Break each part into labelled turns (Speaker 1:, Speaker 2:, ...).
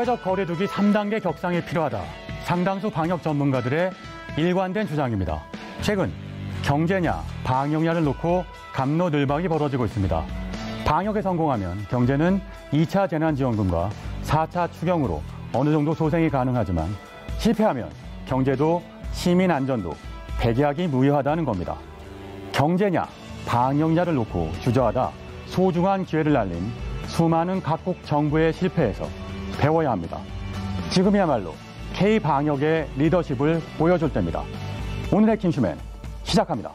Speaker 1: 사회적 거리두기 3단계 격상이 필요하다. 상당수 방역 전문가들의 일관된 주장입니다. 최근 경제냐 방역냐를 놓고 갑로늘방이 벌어지고 있습니다. 방역에 성공하면 경제는 2차 재난지원금과 4차 추경으로 어느 정도 소생이 가능하지만 실패하면 경제도 시민 안전도 백약이 무효하다는 겁니다. 경제냐 방역냐를 놓고 주저하다 소중한 기회를 날린 수많은 각국 정부의 실패에서 배워야 합니다. 지금이야말로 K-방역의 리더십을 보여줄 때입니다. 오늘의 킹슈맨 시작합니다.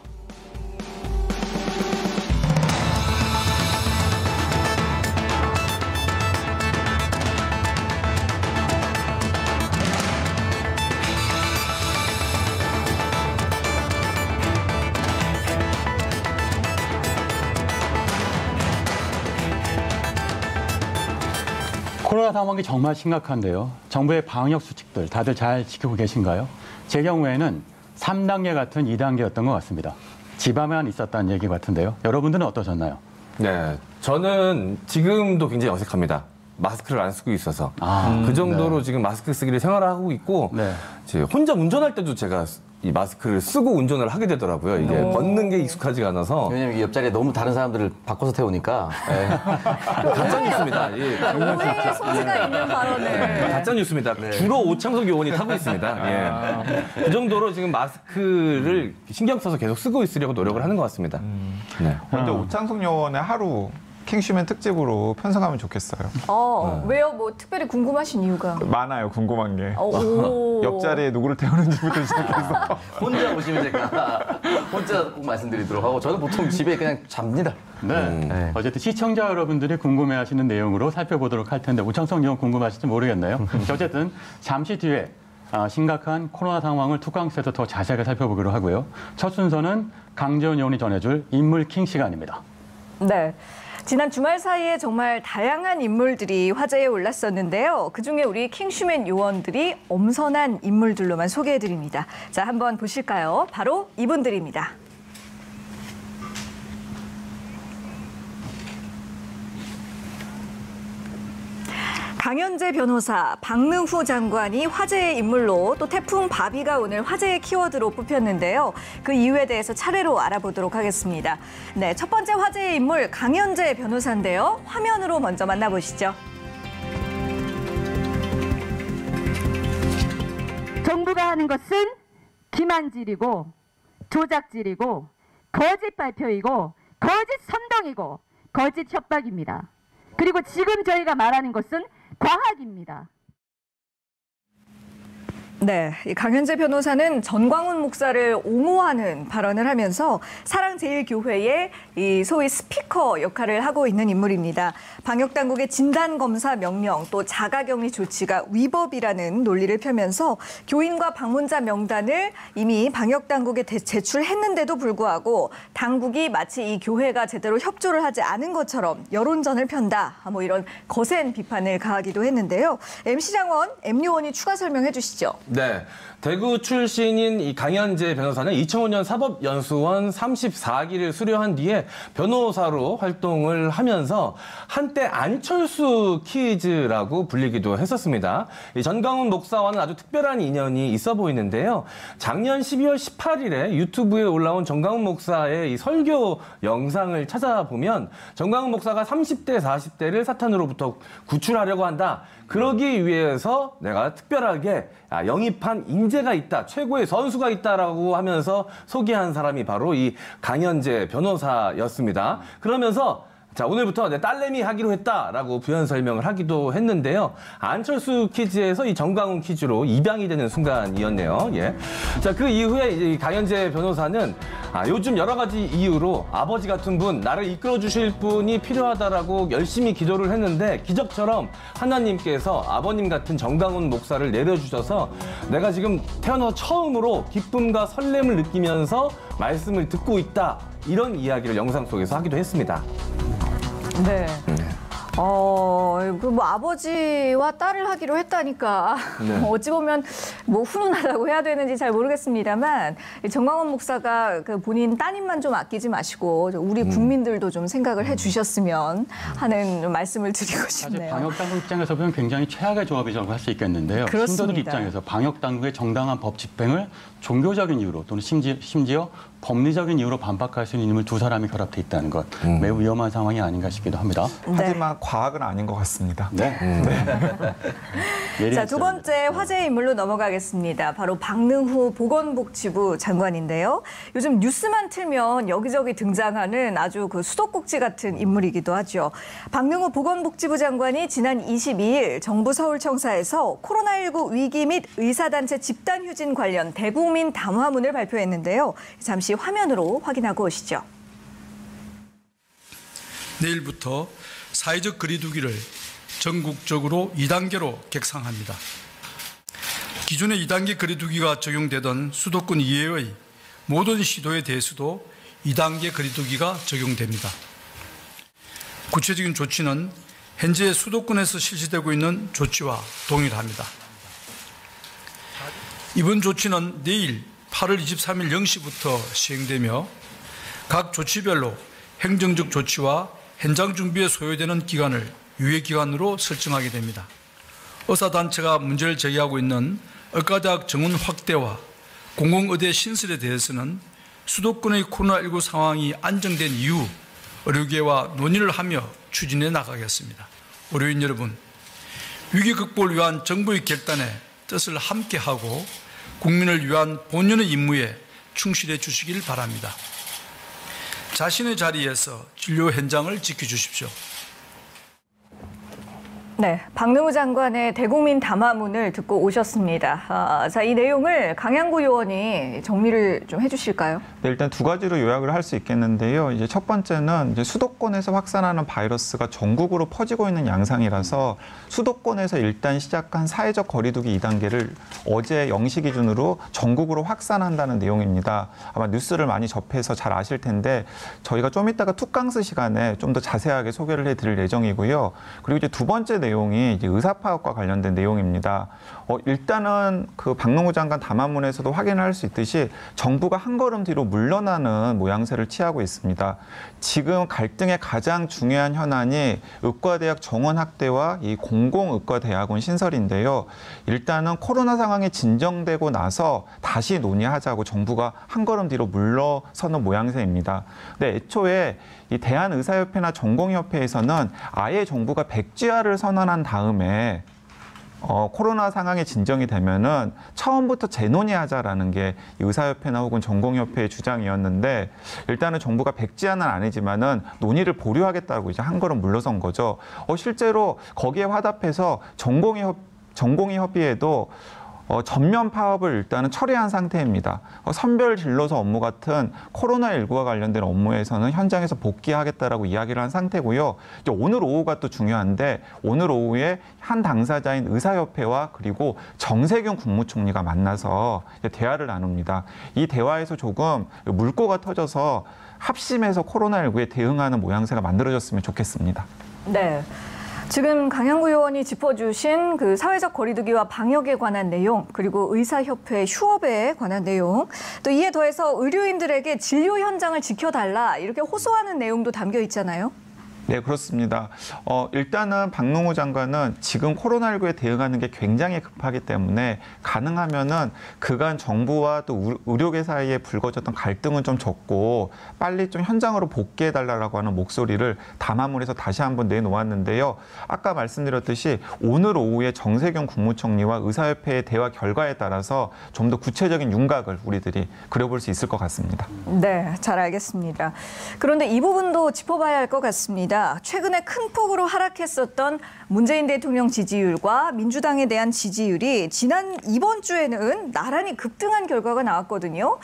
Speaker 1: 코로나 상황이 정말 심각한데요. 정부의 방역 수칙들 다들 잘 지키고 계신가요? 제 경우에는 3단계 같은 2단계였던 것 같습니다. 집에만 있었다는 얘기 같은데요. 여러분들은 어떠셨나요?
Speaker 2: 네, 저는 지금도 굉장히 어색합니다. 마스크를 안 쓰고 있어서. 그 정도로 지금 마스크 쓰기를 생활하고 있고 혼자 운전할 때도 제가 이 마스크를 쓰고 운전을 하게 되더라고요. 이게 벗는 게 익숙하지가 않아서.
Speaker 3: 왜냐면 옆자리에 너무 다른 사람들을 바꿔서 태우니까.
Speaker 2: 가짜 뉴스입니다.
Speaker 4: 오해의 소지가 있는 발언을.
Speaker 2: 가짜 뉴스입니다. 주로 오창석 의원이 타고 있습니다. 그 정도로 지금 마스크를 신경 써서 계속 쓰고 있으려고 노력을 하는 것 같습니다.
Speaker 5: 근데 오창석 의원의 하루 킹슈맨 특집으로 편성하면 좋겠어요.
Speaker 4: 왜요? 뭐 특별히 궁금하신 이유가?
Speaker 5: 많아요, 궁금한 게. 옆자리에 누구를 태우는지부터 시작해서.
Speaker 3: 혼자 오시면 제가 혼자 꼭 말씀드리도록 하고 저는 보통 집에 그냥 잡니다.
Speaker 1: 어쨌든 시청자 여러분들이 궁금해하시는 내용으로 살펴보도록 할 텐데 오창석 의원 궁금하실지 모르겠네요. 어쨌든 잠시 뒤에 심각한 코로나 상황을 투광스에서 더 자세하게 살펴보기로 하고요. 첫 순서는 강재원 의원이 전해줄 인물 킹 시간입니다.
Speaker 4: 네. 지난 주말 사이에 정말 다양한 인물들이 화제에 올랐었는데요. 그중에 우리 킹슈맨 요원들이 엄선한 인물들로만 소개해드립니다. 자, 한번 보실까요? 바로 이분들입니다. 강현재 변호사, 박능후 장관이 화제의 인물로 또 태풍 바비가 오늘 화제의 키워드로 뽑혔는데요. 그 이유에 대해서 차례로 알아보도록 하겠습니다. 네, 첫 번째 화제의 인물 강현재 변호사인데요. 화면으로 먼저 만나보시죠.
Speaker 6: 정부가 하는 것은 기만질이고 조작질이고 거짓 발표이고 거짓 선동이고 거짓 협박입니다. 그리고 지금 저희가 말하는 것은 과학입니다.
Speaker 4: 네, 이 강현재 변호사는 전광훈 목사를 옹호하는 발언을 하면서 사랑제일교회의 이 소위 스피커 역할을 하고 있는 인물입니다. 방역당국의 진단검사 명령 또 자가격리 조치가 위법이라는 논리를 펴면서 교인과 방문자 명단을 이미 방역당국에 제출했는데도 불구하고 당국이 마치 이 교회가 제대로 협조를 하지 않은 것처럼 여론전을 편다. 뭐 이런 거센 비판을 가하기도 했는데요. MC장원, M요원이 추가 설명해 주시죠.
Speaker 2: 네, 대구 출신인 이 강현재 변호사는 2005년 사법연수원 34기를 수료한 뒤에 변호사로 활동을 하면서 한때 안철수 키즈라고 불리기도 했었습니다. 이 전광훈 목사와는 아주 특별한 인연이 있어 보이는데요. 작년 12월 18일에 유튜브에 올라온 전광훈 목사의 이 설교 영상을 찾아보면 전광훈 목사가 30대, 40대를 사탄으로부터 구출하려고 한다. 그러기 위해서 내가 특별하게 영입한 인재가 있다, 최고의 선수가 있다라고 하면서 소개한 사람이 바로 이 강현재 변호사였습니다. 그러면서 자, 오늘부터 내 딸내미 하기로 했다라고 부연 설명을 하기도 했는데요. 안철수 퀴즈에서 이 정광훈 퀴즈로 입양이 되는 순간이었네요. 자, 그 이후에 이 강현재 변호사는 요즘 여러 가지 이유로 아버지 같은 분, 나를 이끌어 주실 분이 필요하다라고 열심히 기도를 했는데 기적처럼 하나님께서 아버님 같은 정광훈 목사를 내려주셔서 내가 지금 태어나서 처음으로 기쁨과 설렘을 느끼면서 말씀을 듣고 있다. 이런 이야기를 영상 속에서 하기도 했습니다.
Speaker 4: 네. 그 뭐 아버지와 딸을 하기로 했다니까
Speaker 2: 네.
Speaker 4: 어찌 보면 뭐 훈훈하다고 해야 되는지 잘 모르겠습니다만 정광훈 목사가 그 본인 따님만 좀 아끼지 마시고 우리 국민들도 좀 생각을 해주셨으면 하는 말씀을 드리고
Speaker 1: 사실
Speaker 4: 싶네요.
Speaker 1: 방역당국 입장에서 보면 굉장히 최악의 조합이라고 할 수 있겠는데요.
Speaker 4: 그렇습니다.
Speaker 1: 신도들 입장에서 방역당국의 정당한 법 집행을 종교적인 이유로 또는 심지어 법리적인 이유로 반박할 수 있는 인물 두 사람이 결합돼 있다는 것 매우 위험한 상황이 아닌가 싶기도 합니다.
Speaker 5: 하지만 과학은 아닌 것 같습니다.
Speaker 1: 네.
Speaker 4: 자, 두 번째 화제의 인물로 넘어가겠습니다. 바로 박능후 보건복지부 장관인데요. 요즘 뉴스만 틀면 여기저기 등장하는 아주 그 수도꼭지 같은 인물이기도 하죠. 박능후 보건복지부 장관이 지난 22일 정부 서울청사에서 코로나19 위기 및 의사단체 집단휴진 관련 대국민 담화문을 발표했는데요. 잠시 화면으로 확인하고 오시죠.
Speaker 7: 내일부터 사회적 거리두기를 전국적으로 2단계로 객상합니다. 기존의 2단계 거리두기가 적용되던 수도권 이외의 모든 시도에 대해서도 2단계 거리두기가 적용됩니다. 구체적인 조치는 현재 수도권에서 실시되고 있는 조치와 동일합니다. 이번 조치는 내일 8월 23일 0시부터 시행되며 각 조치별로 행정적 조치와 현장 준비에 소요되는 기간을 유예기간으로 설정하게 됩니다. 의사단체가 문제를 제기하고 있는 의과대학 정원 확대와 공공의대 신설에 대해서는 수도권의 코로나19 상황이 안정된 이후 의료계와 논의를 하며 추진해 나가겠습니다. 의료인 여러분, 위기 극복을 위한 정부의 결단에 뜻을 함께하고 국민을 위한 본연의 임무에 충실해 주시길 바랍니다. 자신의 자리에서 진료 현장을 지켜주십시오.
Speaker 4: 네, 박능후 장관의 대국민 담화문을 듣고 오셨습니다. 자, 이 내용을 강양구 의원이 정리를 좀 해주실까요?
Speaker 5: 네, 일단 두 가지로 요약을 할 수 있겠는데요. 이제 첫 번째는 이제 수도권에서 확산하는 바이러스가 전국으로 퍼지고 있는 양상이라서 수도권에서 일단 시작한 사회적 거리두기 2단계를 어제 0시 기준으로 전국으로 확산한다는 내용입니다. 아마 뉴스를 많이 접해서 잘 아실 텐데 저희가 좀 이따가 툭강스 시간에 좀 더 자세하게 소개를 해드릴 예정이고요. 그리고 이제 두 번째 내용이 이제 의사파악과 관련된 내용입니다. 일단은 그 박능후 장관 담화문에서도 확인할 수 있듯이 정부가 한 걸음 뒤로 물러나는 모양새를 취하고 있습니다. 지금 갈등의 가장 중요한 현안이 의과대학 정원 확대와 이 공공의과대학원 신설인데요. 일단은 코로나 상황이 진정되고 나서 다시 논의하자고 정부가 한 걸음 뒤로 물러서는 모양새입니다. 근데 애초에 이 대한의사협회나 전공의협회에서는 아예 정부가 백지화를 선언한 다음에 코로나 상황이 진정이 되면은 처음부터 재논의하자라는 게 의사협회나 혹은 전공협회의 주장이었는데 일단은 정부가 백지화는 아니지만은 논의를 보류하겠다고 이제 한 걸음 물러선 거죠. 실제로 거기에 화답해서 전공의협의회도 전면 파업을 일단은 철회한 상태입니다. 선별 진료소 업무 같은 코로나19와 관련된 업무에서는 현장에서 복귀하겠다라고 이야기를 한 상태고요. 이제 오늘 오후가 또 중요한데 오늘 오후에 한 당사자인 의사협회와 그리고 정세균 국무총리가 만나서 대화를 나눕니다. 이 대화에서 조금 물꼬가 터져서 합심해서 코로나19에 대응하는 모양새가 만들어졌으면 좋겠습니다.
Speaker 4: 네. 지금 강양구 의원이 짚어주신 그 사회적 거리두기와 방역에 관한 내용, 그리고 의사협회 휴업에 관한 내용, 또 이에 더해서 의료인들에게 진료 현장을 지켜달라 이렇게 호소하는 내용도 담겨 있잖아요.
Speaker 5: 네, 그렇습니다. 일단은 박능후 장관은 지금 코로나19에 대응하는 게 굉장히 급하기 때문에 가능하면은 그간 정부와 또 의료계 사이에 불거졌던 갈등은 좀 적고 빨리 좀 현장으로 복귀해달라고 하는 목소리를 담화문에서 다시 한번 내놓았는데요. 아까 말씀드렸듯이 오늘 오후에 정세균 국무총리와 의사협회의 대화 결과에 따라서 좀 더 구체적인 윤곽을 우리들이 그려볼 수 있을 것 같습니다.
Speaker 4: 네, 잘 알겠습니다. 그런데 이 부분도 짚어봐야 할 것 같습니다. 최근에 큰 폭으로 하락했었던 문재인 대통령 지지율과 민주당에 대한 지지율이 이번 주에는 나란히 급등한 결과가 나왔거든요.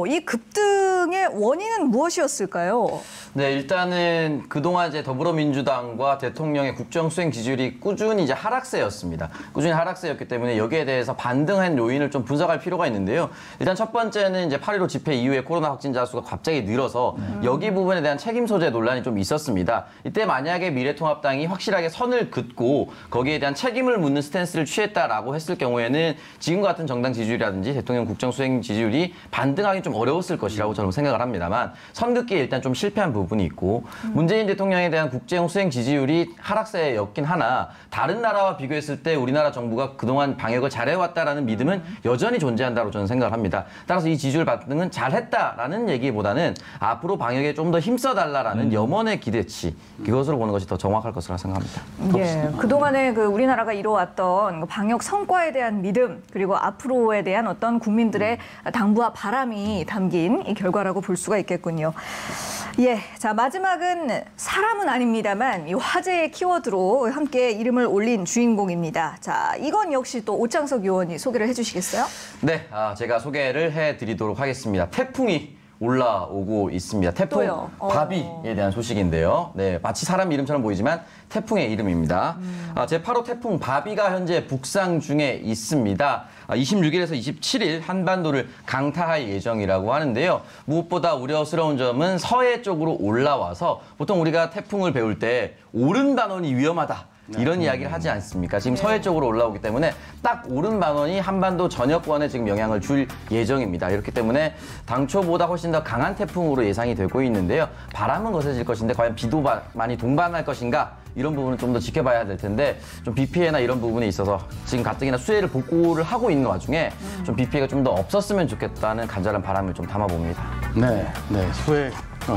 Speaker 4: 이 급등 갈등의 원인은 무엇이었을까요?
Speaker 3: 네, 일단은 그동안 이제 더불어민주당과 대통령의 국정 수행 지지율이 꾸준히 이제 하락세였습니다. 꾸준히 하락세였기 때문에 여기에 대해서 반등한 요인을 좀 분석할 필요가 있는데요. 일단 첫 번째는 이제 8.15 집회 이후에 코로나 확진자 수가 갑자기 늘어서 여기 부분에 대한 책임 소재 논란이 좀 있었습니다. 이때 만약에 미래통합당이 확실하게 선을 긋고 거기에 대한 책임을 묻는 스탠스를 취했다라고 했을 경우에는 지금과 같은 정당 지지율이라든지 대통령 국정 수행 지지율이 반등하기 좀 어려웠을 것이라고 저는 생각을 합니다만 선긋기에 일단 좀 실패한 부분이 있고 문재인 대통령에 대한 국정 수행 지지율이 하락세였긴 하나 다른 나라와 비교했을 때 우리나라 정부가 그동안 방역을 잘해왔다라는 믿음은 여전히 존재한다고 저는 생각을 합니다. 따라서 이 지지율 반등은 잘했다라는 얘기보다는 앞으로 방역에 좀 더 힘써달라라는 염원의 기대치 그것으로 보는 것이 더 정확할 것으로 생각합니다.
Speaker 4: 예, 그동안에 우리나라가 이뤄왔던 방역 성과에 대한 믿음 그리고 앞으로에 대한 어떤 국민들의 당부와 바람이 담긴 이 결과라고 볼 수가 있겠군요. 예, 자 마지막은 사람은 아닙니다만 이 화제의 키워드로 함께 이름을 올린 주인공입니다. 자, 이건 역시 또 오창석 의원이 소개를 해주시겠어요?
Speaker 3: 네, 제가 소개를 해드리도록 하겠습니다. 태풍이 올라오고 있습니다. 태풍
Speaker 4: 또요?
Speaker 3: 바비에 대한 소식인데요. 네, 마치 사람 이름처럼 보이지만 태풍의 이름입니다. 제8호 태풍 바비가 현재 북상 중에 있습니다. 26일에서 27일 한반도를 강타할 예정이라고 하는데요. 무엇보다 우려스러운 점은 서해 쪽으로 올라와서 보통 우리가 태풍을 배울 때 오른 반원이 위험하다. 이런 이야기를 하지 않습니까? 지금 서해 쪽으로 올라오기 때문에 딱 오른 반원이 한반도 전역권에 지금 영향을 줄 예정입니다. 이렇기 때문에 당초보다 훨씬 더 강한 태풍으로 예상이 되고 있는데요. 바람은 거세질 것인데 과연 비도 많이 동반할 것인가? 이런 부분은 좀 더 지켜봐야 될 텐데 좀 비 피해나 이런 부분에 있어서 지금 가뜩이나 수해를 복구를 하고 있는 와중에 좀 비 피해가 좀 더 없었으면 좋겠다는 간절한 바람을 좀 담아봅니다.
Speaker 1: 네, 수해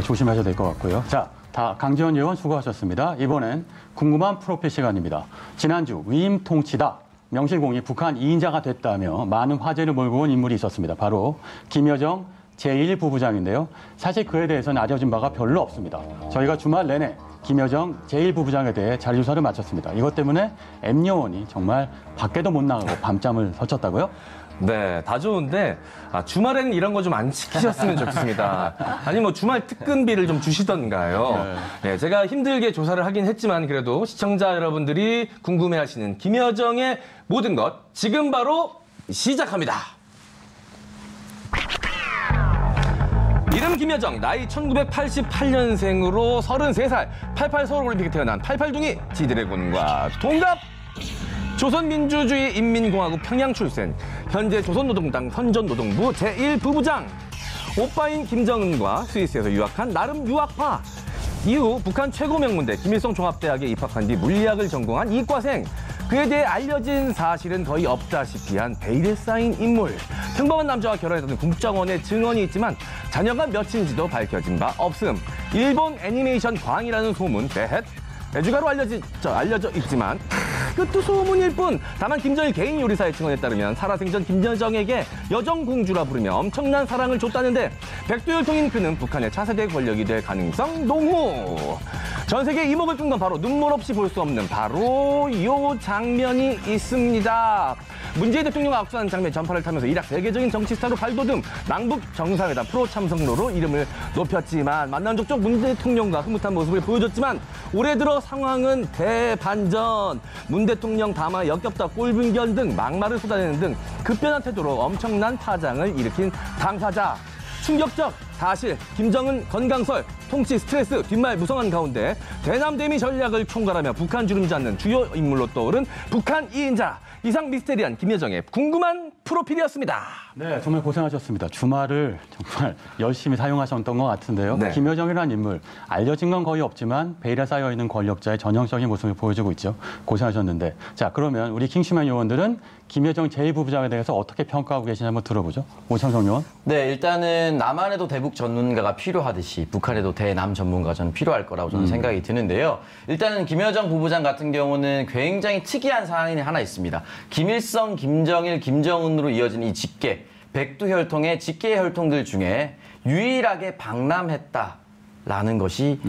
Speaker 1: 조심하셔야 될 것 같고요. 자, 다 강지원 의원 수고하셨습니다. 이번엔 궁금한 프로필 시간입니다. 지난주 위임 통치다 명실공히 북한 2인자가 됐다며 많은 화제를 몰고 온 인물이 있었습니다. 바로 김여정 제1부부장인데요. 사실 그에 대해서는 알려진 바가 별로 없습니다. 저희가 주말 내내 김여정 제1부부장에 대해 자료조사를 마쳤습니다. 이것 때문에 M여원이 정말 밖에도 못 나가고 밤잠을 설쳤다고요?
Speaker 2: 네, 다 좋은데 주말에는 이런 거 좀 안 시키셨으면 좋겠습니다. 아니 뭐 주말 특근비를 좀 주시던가요. 네, 제가 힘들게 조사를 하긴 했지만 그래도 시청자 여러분들이 궁금해하시는 김여정의 모든 것 지금 바로 시작합니다. 이름 김여정, 나이 1988년생으로 33살, 88 서울올림픽에 태어난 88둥이 지드래곤과 동갑. 조선민주주의 인민공화국 평양 출생, 현재 조선노동당 선전노동부 제1부부장, 오빠인 김정은과 스위스에서 유학한 나름 유학파, 이후 북한 최고 명문대 김일성 종합대학에 입학한 뒤 물리학을 전공한 이과생, 그에 대해 알려진 사실은 거의 없다시피 한 베일에 쌓인 인물, 평범한 남자와 결혼했다는 국정원의 증언이 있지만 자녀가 몇인지도 밝혀진 바 없음, 일본 애니메이션 광이라는 소문, 대주가로 알려져 있지만 그것도 소문일 뿐. 다만 김정일 개인 요리사의 증언에 따르면 살아생전 김여정에게 여정공주라 부르며 엄청난 사랑을 줬다는데 백두혈통인 그는 북한의 차세대 권력이 될 가능성 농후. 전 세계 이목을 끈 건 바로 눈물 없이 볼 수 없는 바로 요 장면이 있습니다. 문재인 대통령과 악수하는 장면 전파를 타면서 이락 세계적인 정치 스타로 발돋움, 남북 정상회담 프로 참석로로 이름을 높였지만 만난 족족 문 대통령과 흐뭇한 모습을 보여줬지만 올해 들어 상황은 대반전. 문 대통령 담화 역겹다 꼴분견 등 막말을 쏟아내는 등 급변한 태도로 엄청난 파장을 일으킨 당사자. 충격적 사실 김정은 건강설, 통치 스트레스, 뒷말 무성한 가운데 대남대미 전략을 총괄하며 북한 주름 잡는 주요 인물로 떠오른 북한 2인자. 이상 미스테리한 김여정의 궁금한 프로필이었습니다.
Speaker 1: 네, 정말 고생하셨습니다. 주말을 정말 열심히 사용하셨던 것 같은데요.
Speaker 2: 네.
Speaker 1: 김여정이라는 인물, 알려진 건 거의 없지만 베일에 쌓여있는 권력자의 전형적인 모습을 보여주고 있죠. 고생하셨는데. 자, 그러면 우리 킹시맨 요원들은 김여정 제1부부장에 대해서 어떻게 평가하고 계시는지 한번 들어보죠. 오창석 요원.
Speaker 3: 네, 일단은 남한에도 대북 전문가가 필요하듯이 북한에도 대남 전문가가 저는 필요할 거라고 저는 생각이 드는데요. 일단은 김여정 부부장 같은 경우는 굉장히 특이한 사안이 하나 있습니다. 김일성, 김정일, 김정은으로 이어진 이 직계, 백두혈통의 직계 혈통들 중에 유일하게 방남했다라는 것이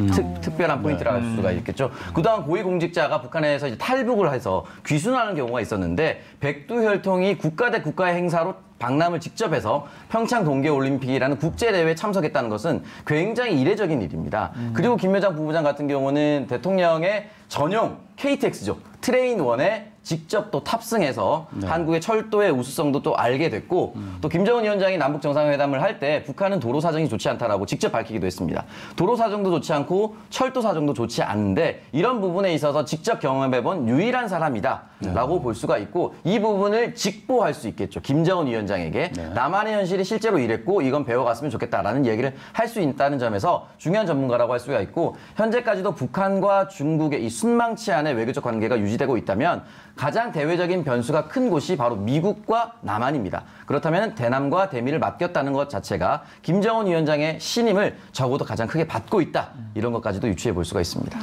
Speaker 3: 특별한 포인트라고 할 수가 있겠죠. 그동안 고위공직자가 북한에서 이제 탈북을 해서 귀순하는 경우가 있었는데 백두혈통이 국가 대 국가의 행사로 방남을 직접 해서 평창 동계올림픽이라는 국제대회에 참석했다는 것은 굉장히 이례적인 일입니다. 그리고 김여정 부부장 같은 경우는 대통령의 전용 KTX죠. 트레인1에 직접 또 탑승해서 한국의 철도의 우수성도 또 알게 됐고 또 김정은 위원장이 남북 정상회담을 할 때 북한은 도로 사정이 좋지 않다라고 직접 밝히기도 했습니다. 도로 사정도 좋지 않고 철도 사정도 좋지 않은데 이런 부분에 있어서 직접 경험해본 유일한 사람이다라고 볼 수가 있고 이 부분을 직보할 수 있겠죠. 김정은 위원장에게 남한의 현실이 실제로 이랬고 이건 배워갔으면 좋겠다라는 얘기를 할 수 있다는 점에서 중요한 전문가라고 할 수가 있고 현재까지도 북한과 중국의 이 순망치 않은 외교적 관계가 유지되고 있다면 가장 대외적인 변수가 큰 곳이 바로 미국과 남한입니다. 그렇다면 대남과 대미를 맡겼다는 것 자체가 김정은 위원장의 신임을 적어도 가장 크게 받고 있다. 이런 것까지도 유추해 볼 수가 있습니다.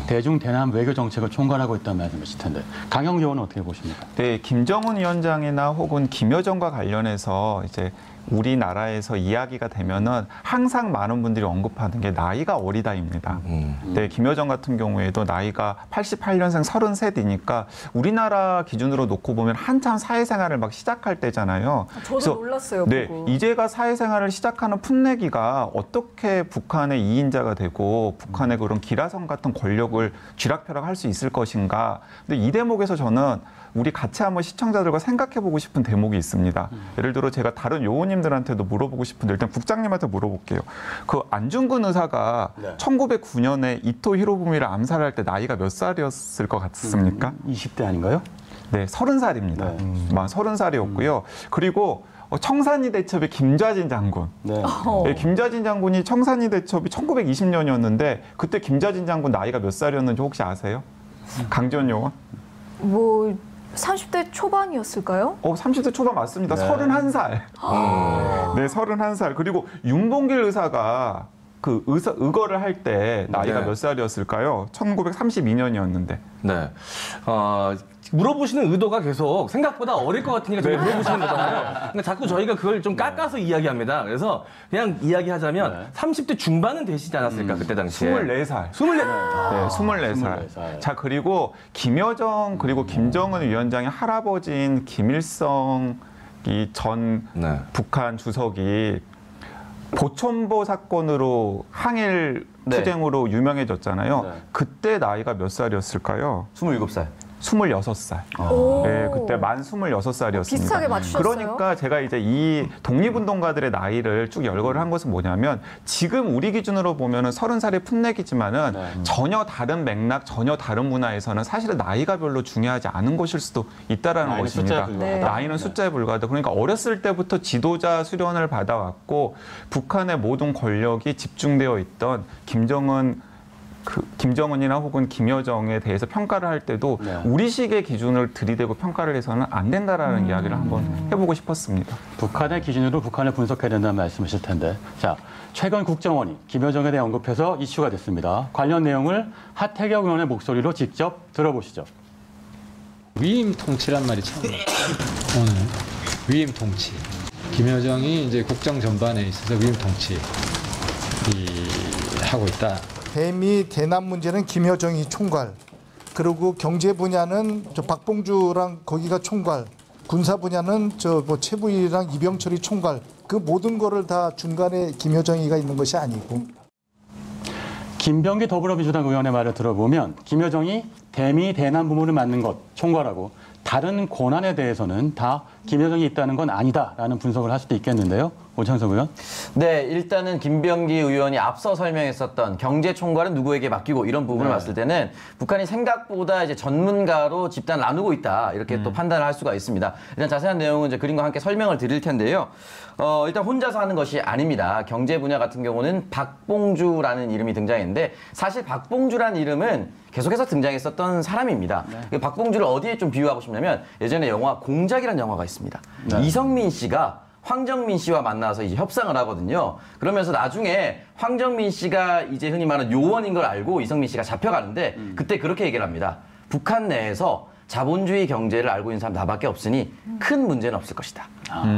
Speaker 1: 대중 대남 외교 정책을 총괄하고 있다는 말씀이실 텐데 강영 의원은 어떻게 보십니까?
Speaker 5: 네, 김정은 위원장이나 혹은 김여정과 관련해서 이제 우리나라에서 이야기가 되면은 항상 많은 분들이 언급하는 게 나이가 어리다입니다. 네, 김여정 같은 경우에도 나이가 88년생 33이니까 우리나라 기준으로 놓고 보면 한참 사회생활을 막 시작할 때잖아요.
Speaker 4: 저도 놀랐어요.
Speaker 5: 네,
Speaker 4: 보고.
Speaker 5: 이제가 사회생활을 시작하는 풋내기가 어떻게 북한의 2인자가 되고 북한의 그런 기라성 같은 권력을 쥐락펴락할 수 있을 것인가. 근데 이 대목에서 저는 우리 같이 한번 시청자들과 생각해보고 싶은 대목이 있습니다. 예를 들어 제가 다른 요원님들한테도 물어보고 싶은데 일단 국장님한테 물어볼게요. 그 안중근 의사가 1909년에 이토 히로부미를 암살할 때 나이가 몇 살이었을 것 같습니까?
Speaker 1: 20대 아닌가요?
Speaker 5: 네, 30살입니다. 만 30살이었고요. 그리고 청산리 대첩의 김좌진 장군. 네, 김좌진 장군이 청산리 대첩이 1920년이었는데 그때 김좌진 장군 나이가 몇 살이었는지 혹시 아세요? 강지원 요원?
Speaker 4: 뭐 30대 초반이었을까요?
Speaker 5: 30대 초반 맞습니다. 31살. 네, 31살. 그리고 윤봉길 의사가 그 의거를 할 때 나이가 몇 살이었을까요? 1932년이었는데.
Speaker 2: 네. 물어보시는 의도가 계속 생각보다 어릴 것 같으니까 저희 물어보시는 거잖아요. 그러니까 자꾸 저희가 그걸 좀 깎아서 이야기합니다. 그래서 그냥 이야기하자면 30대 중반은 되시지 않았을까 그때 당시에.
Speaker 5: 24살. 24살. 자, 그리고 김여정 그리고 김정은 위원장의 할아버지인 김일성이 전 북한 주석이 보천보 사건으로 항일 투쟁으로 유명해졌잖아요. 그때 나이가 몇 살이었을까요?
Speaker 3: 27살.
Speaker 5: 26살. 네, 그때 만 26살이었습니다.
Speaker 4: 비슷하게 맞추셨어요?
Speaker 5: 그러니까 제가 이제 이 독립운동가들의 나이를 쭉 열거를 한 것은 뭐냐면 지금 우리 기준으로 보면은 30살의 풋내기지만은 전혀 다른 맥락, 전혀 다른 문화에서는 사실은 나이가 별로 중요하지 않은 것일 수도 있다라는 것입니다. 나이는 숫자에 불과하다. 그러니까 어렸을 때부터 지도자 수련을 받아왔고 북한의 모든 권력이 집중되어 있던 김정은이나 혹은 김여정에 대해서 평가를 할 때도 우리식의 기준을 들이대고 평가를 해서는 안 된다라는 이야기를 한번 해보고 싶었습니다.
Speaker 1: 북한의 기준으로 북한을 분석해야 된다는 말씀이실 텐데, 자, 최근 국정원이 김여정에 대해 언급해서 이슈가 됐습니다. 관련 내용을 하태경 의원의 목소리로 직접 들어보시죠.
Speaker 8: 위임 통치란 말이 참 오늘 위임 통치. 김여정이 이제 국정 전반에 있어서 위임 통치 하고 있다.
Speaker 9: 대미 대남 문제는 김여정이 총괄, 그리고 경제 분야는 박봉주랑 거기가 총괄, 군사 분야는 최부희랑 이병철이 총괄. 그 모든 거를 다 중간에 김여정이가 있는 것이 아니고.
Speaker 1: 김병기 더불어민주당 의원의 말을 들어보면 김여정이 대미 대남 부문을 맡는 것 총괄하고 다른 권한에 대해서는 다 김여정이 있다는 건 아니다라는 분석을 할 수도 있겠는데요. 오창석 의원?
Speaker 3: 네, 일단은 김병기 의원이 앞서 설명했었던 경제 총괄은 누구에게 맡기고 이런 부분을 봤을 때는 북한이 생각보다 이제 전문가로 집단을 나누고 있다. 이렇게 또 판단을 할 수가 있습니다. 일단 자세한 내용은 이제 그림과 함께 설명을 드릴 텐데요. 일단 혼자서 하는 것이 아닙니다. 경제 분야 같은 경우는 박봉주라는 이름이 등장했는데 사실 박봉주라는 이름은 계속해서 등장했었던 사람입니다. 박봉주를 어디에 좀 비유하고 싶냐면 예전에 영화 공작이라는 영화가 있습니다. 이성민 씨가 황정민 씨와 만나서 이제 협상을 하거든요. 그러면서 나중에 황정민 씨가 이제 흔히 말하는 요원인 걸 알고 이성민 씨가 잡혀가는데 그때 그렇게 얘기를 합니다. 북한 내에서 자본주의 경제를 알고 있는 사람 나밖에 없으니 큰 문제는 없을 것이다.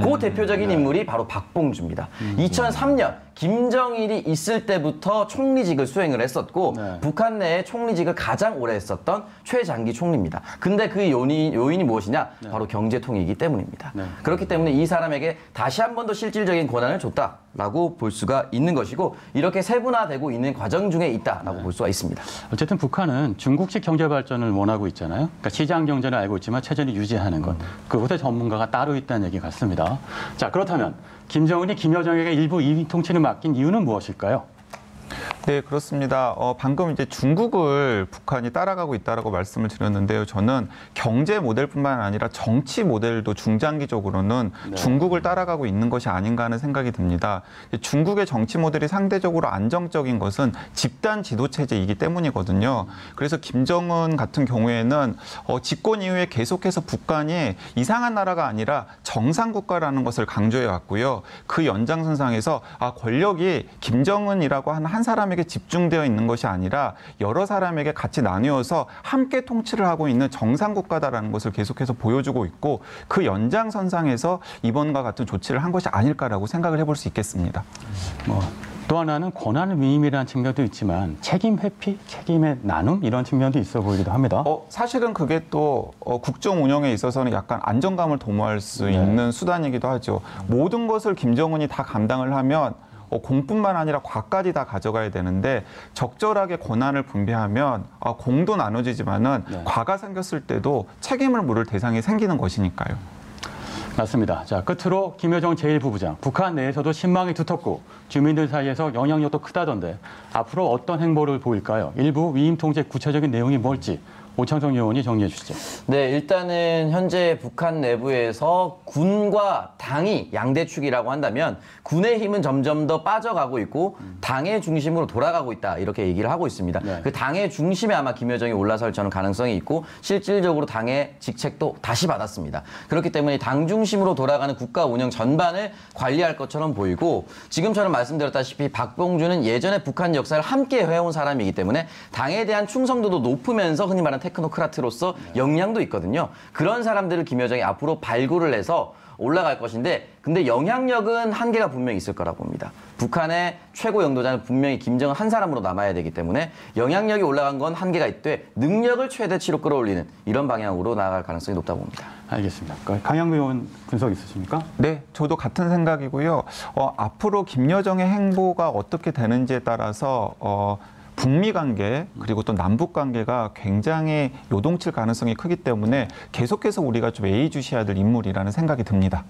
Speaker 3: 그 대표적인 인물이 바로 박봉주입니다. 2003년 김정일이 있을 때부터 총리직을 수행을 했었고 북한 내에 총리직을 가장 오래 했었던 최장기 총리입니다. 근데 그 요인이 무엇이냐? 바로 경제통이기 때문입니다. 그렇기 때문에 이 사람에게 다시 한 번 더 실질적인 권한을 줬다라고 볼 수가 있는 것이고 이렇게 세분화되고 있는 과정 중에 있다라고 볼 수가 있습니다.
Speaker 1: 어쨌든 북한은 중국식 경제 발전을 원하고 있잖아요. 그러니까 시장 경제는 알고 있지만 체제를 유지하는 것. 그곳에 전문가가 따로 있다는 얘기 같습니다. 자, 그렇다면 김정은이 김여정에게 일부 이익 통치를 맡긴 이유는 무엇일까요?
Speaker 5: 네, 그렇습니다. 방금 이제 중국을 북한이 따라가고 있다라고 말씀을 드렸는데요. 저는 경제 모델뿐만 아니라 정치 모델도 중장기적으로는 중국을 따라가고 있는 것이 아닌가 하는 생각이 듭니다. 중국의 정치 모델이 상대적으로 안정적인 것은 집단 지도 체제이기 때문이거든요. 그래서 김정은 같은 경우에는 집권 이후에 계속해서 북한이 이상한 나라가 아니라 정상 국가라는 것을 강조해 왔고요. 그 연장선상에서 권력이 김정은이라고 하는 한 사람에게 집중되어 있는 것이 아니라 여러 사람에게 같이 나누어서 함께 통치를 하고 있는 정상 국가다라는 것을 계속해서 보여주고 있고 그 연장선상에서 이번과 같은 조치를 한 것이 아닐까라고 생각을 해볼 수 있겠습니다.
Speaker 1: 또 하나는 권한을 위임이라는 측면도 있지만 책임 회피, 책임의 나눔 이런 측면도 있어 보이기도 합니다.
Speaker 5: 사실은 그게 또 국정 운영에 있어서는 약간 안정감을 도모할 수 있는 수단이기도 하죠. 모든 것을 김정은이 다 감당을 하면 공뿐만 아니라 과까지 다 가져가야 되는데 적절하게 권한을 분배하면 공도 나눠지지만은 과가 생겼을 때도 책임을 물을 대상이 생기는 것이니까요.
Speaker 1: 맞습니다. 자, 끝으로 김여정 제1부부장, 북한 내에서도 신망이 두텁고 주민들 사이에서 영향력도 크다던데 앞으로 어떤 행보를 보일까요? 일부 위임 통제 구체적인 내용이 뭘지 오창석 의원이 정리해 주시죠.
Speaker 3: 네, 일단은 현재 북한 내부에서 군과 당이 양대축이라고 한다면 군의 힘은 점점 더 빠져가고 있고 당의 중심으로 돌아가고 있다 이렇게 얘기를 하고 있습니다. 그 당의 중심에 아마 김여정이 올라설 저는 가능성이 있고 실질적으로 당의 직책도 다시 받았습니다. 그렇기 때문에 당 중심으로 돌아가는 국가 운영 전반을 관리할 것처럼 보이고 지금처럼 말씀드렸다시피 박봉주는 예전에 북한 역사를 함께 해온 사람이기 때문에 당에 대한 충성도도 높으면서 흔히 말하는 테크노크라트로서 역량도 있거든요. 그런 사람들을 김여정이 앞으로 발굴을 해서 올라갈 것인데 근데 영향력은 한계가 분명히 있을 거라고 봅니다. 북한의 최고 영도자는 분명히 김정은 한 사람으로 남아야 되기 때문에 영향력이 올라간 건 한계가 있되 능력을 최대치로 끌어올리는 이런 방향으로 나아갈 가능성이 높다고 봅니다.
Speaker 1: 알겠습니다. 강양구 의원 분석 있으십니까?
Speaker 5: 네, 저도 같은 생각이고요. 앞으로 김여정의 행보가 어떻게 되는지에 따라서 북미 관계 그리고 또 남북 관계가 굉장히 요동칠 가능성이 크기 때문에 계속해서 우리가 좀 예의주시해야 될 인물이라는 생각이 듭니다.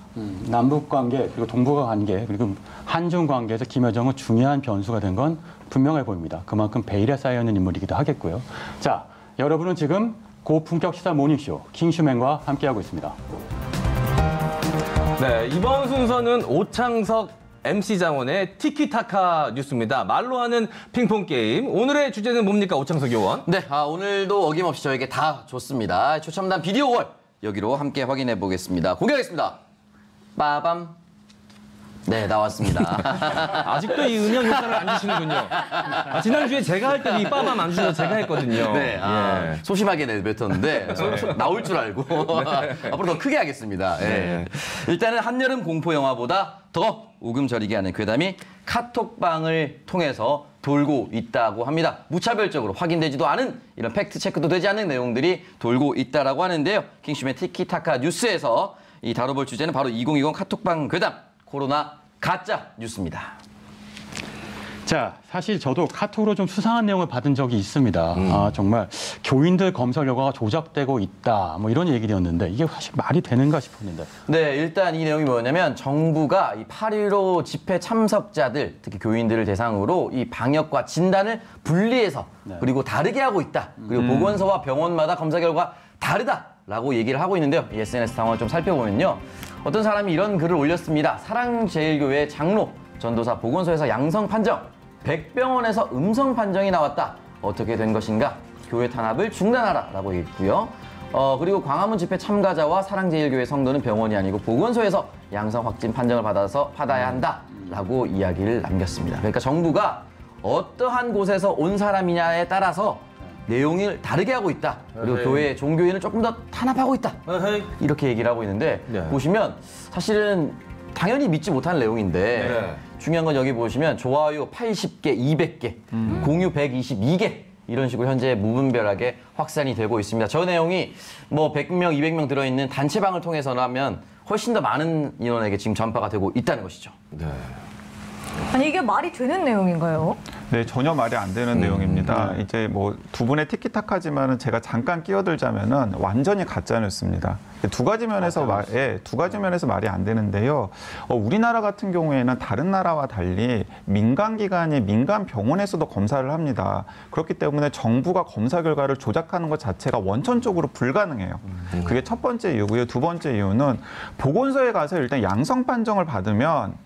Speaker 1: 남북 관계 그리고 동북아 관계 그리고 한중 관계에서 김여정은 중요한 변수가 된 건 분명해 보입니다. 그만큼 베일에 쌓여 있는 인물이기도 하겠고요. 자, 여러분은 지금 고품격 시사 모닝쇼 킹슈맨과 함께하고 있습니다.
Speaker 2: 네, 이번 순서는 오창석 MC 장원의 티키타카 뉴스입니다. 말로 하는 핑퐁 게임. 오늘의 주제는 뭡니까, 오창석 의원?
Speaker 3: 네, 오늘도 어김없이 저에게 다 줬습니다. 최첨단 비디오 월 여기로 함께 확인해 보겠습니다. 공개하겠습니다. 빠밤. 네, 나왔습니다.
Speaker 2: 아직도 이 음영 효과를 안 주시는군요. 지난주에 제가 할 때도 이 빠밤 안 주셔서 제가 했거든요.
Speaker 3: 네, 소심하게 내뱉었는데 나올 줄 알고 앞으로 더 크게 하겠습니다. 네. 일단은 한여름 공포 영화보다 더 우금저리게 하는 괴담이 카톡방을 통해서 돌고 있다고 합니다. 무차별적으로 확인되지도 않은 이런 팩트 체크도 되지 않는 내용들이 돌고 있다라고 하는데요. 킹슈맨 티키타카 뉴스에서 이 다뤄볼 주제는 바로 2020 카톡방 괴담 코로나 가짜 뉴스입니다.
Speaker 1: 자, 사실 저도 카톡으로 좀 수상한 내용을 받은 적이 있습니다. 정말 교인들 검사 결과가 조작되고 있다, 뭐 이런 얘기였는데 이게 사실 말이 되는가 싶었는데.
Speaker 3: 네, 일단 이 내용이 뭐냐면 정부가 이 8.15 집회 참석자들, 특히 교인들을 대상으로 이 방역과 진단을 분리해서 그리고 다르게 하고 있다. 그리고 보건소와 병원마다 검사 결과 다르다라고 얘기를 하고 있는데요. 이 SNS 상황을 좀 살펴보면요. 어떤 사람이 이런 글을 올렸습니다. 사랑제일교회 장로, 전도사, 보건소에서 양성 판정, 백병원에서 음성 판정이 나왔다. 어떻게 된 것인가? 교회 탄압을 중단하라라고 얘기했고요. 그리고 광화문 집회 참가자와 사랑제일교회 성도는 병원이 아니고 보건소에서 양성 확진 판정을 받아야 한다라고 이야기를 남겼습니다. 그러니까 정부가 어떠한 곳에서 온 사람이냐에 따라서 내용을 다르게 하고 있다. 그리고
Speaker 2: 에헤이.
Speaker 3: 교회 종교인을 조금 더 탄압하고 있다.
Speaker 2: 에헤이.
Speaker 3: 이렇게 얘기를 하고 있는데
Speaker 2: 네.
Speaker 3: 보시면 사실은 당연히 믿지 못하는 내용인데
Speaker 2: 네.
Speaker 3: 중요한 건 여기 보시면 좋아요 80개, 200개, 공유 122개 이런 식으로 현재 무분별하게 확산이 되고 있습니다. 저 내용이 뭐 100명, 200명 들어있는 단체방을 통해서라면 훨씬 더 많은 인원에게 지금 전파가 되고 있다는 것이죠.
Speaker 2: 네.
Speaker 4: 아니 이게 말이 되는 내용인가요?
Speaker 5: 네, 전혀 말이 안 되는 내용입니다. 이제 뭐 두 분의 티키타카지만은 제가 잠깐 끼어들자면은 완전히 가짜 뉴스입니다. 두 가지 면에서 두 가지 면에서 말이 안 되는데요. 우리나라 같은 경우에는 다른 나라와 달리 민간 기관이 민간 병원에서도 검사를 합니다. 그렇기 때문에 정부가 검사 결과를 조작하는 것 자체가 원천적으로 불가능해요. 그게 첫 번째 이유고요. 두 번째 이유는 보건소에 가서 일단 양성 판정을 받으면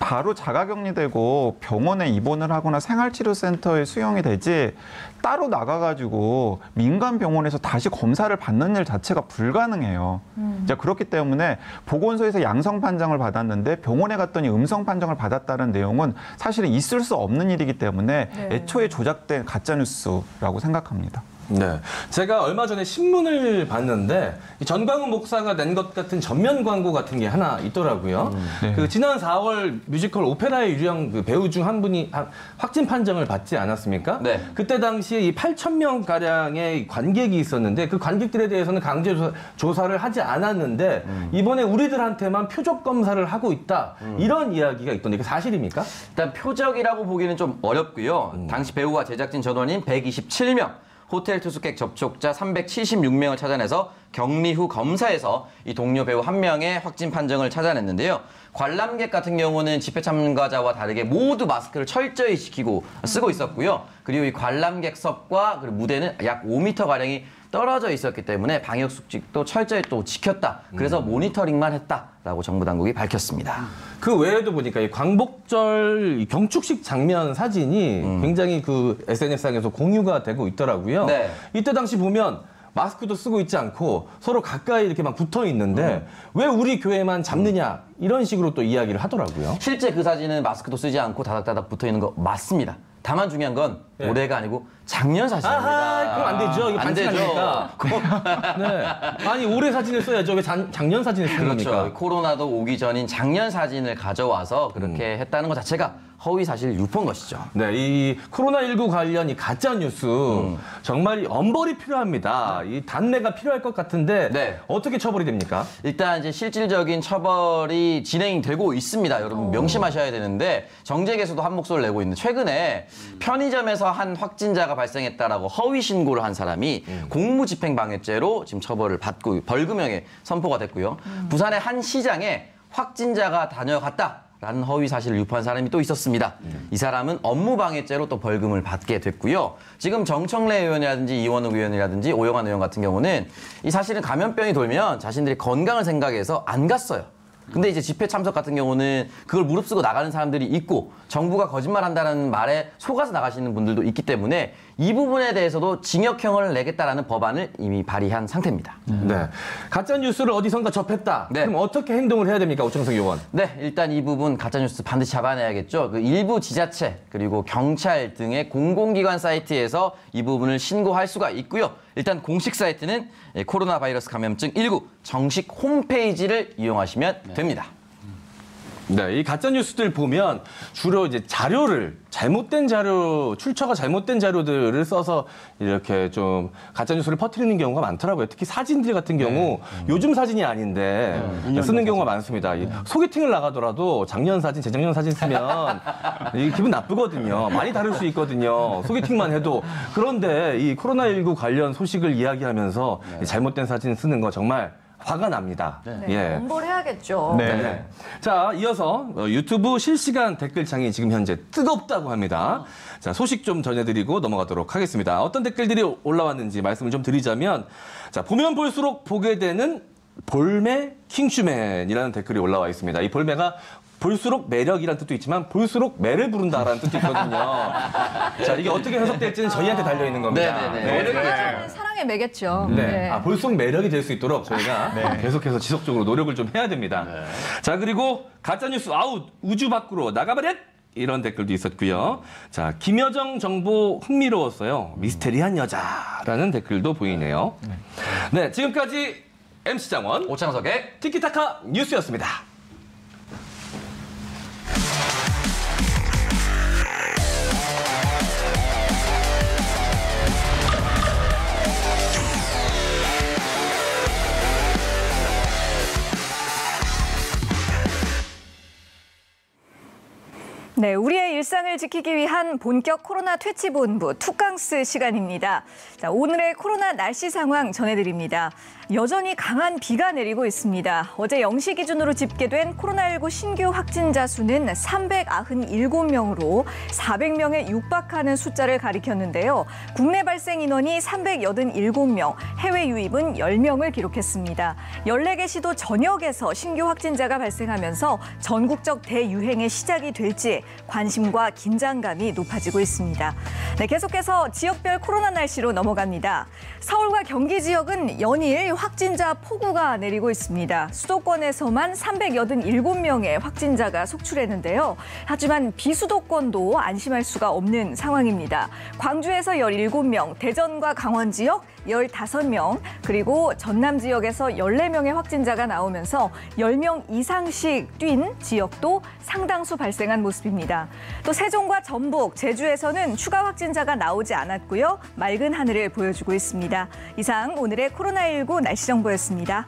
Speaker 5: 바로 자가격리되고 병원에 입원을 하거나 생활치료센터에 수용이 되지 따로 나가가지고 민간 병원에서 다시 검사를 받는 일 자체가 불가능해요. 자, 그렇기 때문에 보건소에서 양성 판정을 받았는데 병원에 갔더니 음성 판정을 받았다는 내용은 사실은 있을 수 없는 일이기 때문에 애초에 조작된 가짜뉴스라고 생각합니다.
Speaker 2: 네, 제가 얼마 전에 신문을 봤는데 이 전광훈 목사가 낸 것 같은 전면 광고 같은 게 하나 있더라고요.
Speaker 5: 네.
Speaker 2: 그 지난 4월 뮤지컬 오페라의 유령 그 배우 중 한 분이 확진 판정을 받지 않았습니까?
Speaker 3: 네.
Speaker 2: 그때 당시에 이 8,000명 가량의 관객이 있었는데 그 관객들에 대해서는 강제 조사를 하지 않았는데 이번에 우리들한테만 표적 검사를 하고 있다 이런 이야기가 있던데 이게 사실입니까?
Speaker 3: 일단 표적이라고 보기는 좀 어렵고요. 당시 배우와 제작진 전원인 127명. 호텔 투숙객 접촉자 376명을 찾아내서 격리 후 검사에서 이 동료 배우 1명의 확진 판정을 찾아냈는데요. 관람객 같은 경우는 집회 참가자와 다르게 모두 마스크를 철저히 지키고 쓰고 있었고요. 그리고 이 관람객석과 그리고 무대는 약 5m가량이 떨어져 있었기 때문에 방역 수칙도 철저히 또 지켰다. 그래서 모니터링만 했다라고 정부 당국이 밝혔습니다.
Speaker 2: 그 외에도 보니까 이 광복절 경축식 장면 사진이 굉장히 그 SNS상에서 공유가 되고 있더라고요.
Speaker 3: 네.
Speaker 2: 이때 당시 보면 마스크도 쓰고 있지 않고 서로 가까이 이렇게 막 붙어 있는데 왜 우리 교회만 잡느냐 이런 식으로 또 이야기를 하더라고요.
Speaker 3: 실제 그 사진은 마스크도 쓰지 않고 다닥다닥 붙어 있는 거 맞습니다. 다만 중요한 건 올해가 아니고 작년 사진입니다.
Speaker 2: 아하, 그럼 안 되죠. 이거
Speaker 3: 안
Speaker 2: 반칙
Speaker 3: 되죠.
Speaker 2: 아닙니까? 네. 아니 올해 사진을 써야죠. 왜 작년 사진을 쓰는
Speaker 3: 그렇죠.
Speaker 2: 겁니까?
Speaker 3: 코로나도 오기 전인 작년 사진을 가져와서 그렇게 했다는 것 자체가 허위 사실 유포인 것이죠.
Speaker 2: 네, 이 코로나19 관련 이 가짜 뉴스 정말 엄벌이 필요합니다. 이 단내가 필요할 것 같은데
Speaker 3: 네.
Speaker 2: 어떻게 처벌이 됩니까?
Speaker 3: 일단 이제 실질적인 처벌이 진행되고 있습니다. 여러분 명심하셔야 되는데 정책에서도 한 목소리를 내고 있는데 최근에 편의점에서 한 확진자가 발생했다라고 허위 신고를 한 사람이 공무집행방해죄로 지금 처벌을 받고 벌금형에 선포가 됐고요. 부산의 한 시장에 확진자가 다녀갔다. 라는 허위 사실을 유포한 사람이 또 있었습니다. 이 사람은 업무방해죄로 또 벌금을 받게 됐고요. 지금 정청래 의원이라든지 이원욱 의원이라든지 오영환 의원 같은 경우는 이 사실은 감염병이 돌면 자신들이 건강을 생각해서 안 갔어요. 근데 이제 집회 참석 같은 경우는 그걸 무릅쓰고 나가는 사람들이 있고 정부가 거짓말한다는 말에 속아서 나가시는 분들도 있기 때문에 이 부분에 대해서도 징역형을 내겠다라는 법안을 이미 발의한 상태입니다.
Speaker 2: 네. 가짜 뉴스를 어디선가 접했다.
Speaker 3: 네.
Speaker 2: 그럼 어떻게 행동을 해야 됩니까, 오창석 의원?
Speaker 3: 네, 일단 이 부분 가짜뉴스 반드시 잡아내야겠죠. 그 일부 지자체 그리고 경찰 등의 공공기관 사이트에서 이 부분을 신고할 수가 있고요. 일단 공식 사이트는 코로나 바이러스 감염증 19 정식 홈페이지를 이용하시면 됩니다.
Speaker 2: 네, 이 가짜 뉴스들 보면 주로 이제 잘못된 자료, 출처가 잘못된 자료들을 써서 이렇게 좀 가짜 뉴스를 퍼뜨리는 경우가 많더라고요. 특히 사진들 같은 경우 요즘 사진이 아닌데 쓰는 경우가 많습니다. 이 소개팅을 나가더라도 작년 사진, 재작년 사진 쓰면 이게 기분 나쁘거든요. 많이 다를 수 있거든요. 소개팅만 해도. 그런데 이 코로나19 관련 소식을 이야기하면서 이 잘못된 사진 쓰는 거 정말 화가 납니다.
Speaker 4: 네,
Speaker 2: 예.
Speaker 4: 엄벌해야겠죠.
Speaker 5: 네.
Speaker 2: 자, 이어서 유튜브 실시간 댓글창이 지금 현재 뜨겁다고 합니다. 자, 소식 좀 전해드리고 넘어가도록 하겠습니다. 어떤 댓글들이 올라왔는지 말씀을 좀 드리자면, 자, 보면 볼수록 보게 되는 볼매 킹슈맨이라는 댓글이 올라와 있습니다. 이 볼매가 볼수록 매력이라는 뜻도 있지만 볼수록 매를 부른다라는 뜻도 있거든요. 자, 이게 어떻게 해석될지는 저희한테 달려있는 겁니다.
Speaker 4: 사랑은 사랑의 매겠죠.
Speaker 2: 네. 아, 볼수록 매력이 될 수 있도록 저희가 계속해서 지속적으로 노력을 좀 해야 됩니다. 자, 그리고 가짜뉴스 아웃 우주 밖으로 나가버렸! 이런 댓글도 있었고요. 자, 김여정 정보 흥미로웠어요. 미스테리한 여자라는 댓글도 보이네요. 네, 지금까지 MC 장원,
Speaker 3: 오창석의
Speaker 2: 티키타카 뉴스였습니다.
Speaker 4: 네, 우리의 일상을 지키기 위한 본격 코로나 퇴치본부 투캉스 시간입니다. 자, 오늘의 코로나 날씨 상황 전해드립니다. 여전히 강한 비가 내리고 있습니다. 어제 0시 기준으로 집계된 코로나19 신규 확진자 수는 397명으로 400명에 육박하는 숫자를 가리켰는데요. 국내 발생 인원이 387명, 해외 유입은 10명을 기록했습니다. 14개 시도 전역에서 신규 확진자가 발생하면서 전국적 대유행의 시작이 될지 관심과 긴장감이 높아지고 있습니다. 네, 계속해서 지역별 코로나 날씨로 넘어갑니다. 서울과 경기 지역은 연일 확진자 폭우가 내리고 있습니다. 수도권에서만 387명의 확진자가 속출했는데요. 하지만 비수도권도 안심할 수가 없는 상황입니다. 광주에서 17명, 대전과 강원 지역 15명, 그리고 전남 지역에서 14명의 확진자가 나오면서 10명 이상씩 뛴 지역도 상당수 발생한 모습입니다. 또 세종과 전북, 제주에서는 추가 확진자가 나오지 않았고요. 맑은 하늘을 보여주고 있습니다. 이상 오늘의 코로나19 날씨 정보였습니다.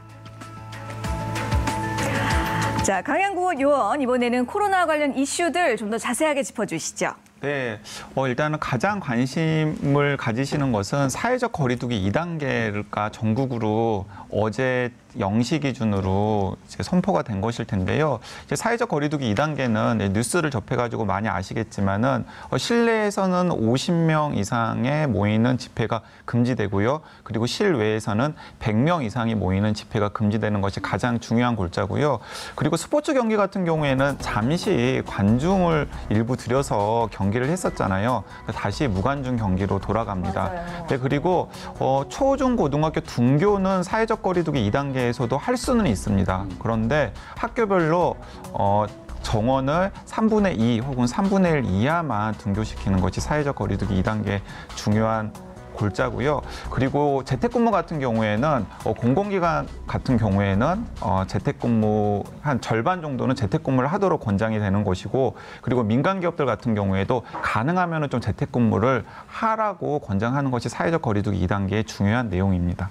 Speaker 4: 자, 강양구 요원, 이번에는 코로나 관련 이슈들 좀 더 자세하게 짚어주시죠.
Speaker 5: 네, 일단은 가장 관심을 가지시는 것은 사회적 거리두기 2단계가 전국으로 어제 0시 기준으로 이제 선포가 된 것일 텐데요. 이제 사회적 거리두기 2단계는 뉴스를 접해가지고 많이 아시겠지만은 실내에서는 50명 이상의 모이는 집회가 금지되고요. 그리고 실외에서는 100명 이상이 모이는 집회가 금지되는 것이 가장 중요한 골자고요. 그리고 스포츠 경기 같은 경우에는 잠시 관중을 일부 들여서 경기를 했었잖아요. 다시 무관중 경기로 돌아갑니다. 네, 그리고 초, 중, 고등학교 등교는 사회적 거리두기 2단계에서도 할 수는 있습니다. 그런데 학교별로 정원을 3분의 2 혹은 3분의 1 이하만 등교시키는 것이 사회적 거리두기 2단계 중요한 골자고요. 그리고 재택근무 같은 경우에는 공공기관 같은 경우에는 재택근무 한 절반 정도는 재택근무를 하도록 권장이 되는 것이고, 그리고 민간 기업들 같은 경우에도 가능하면은 좀 재택근무를 하라고 권장하는 것이 사회적 거리두기 2단계의 중요한 내용입니다.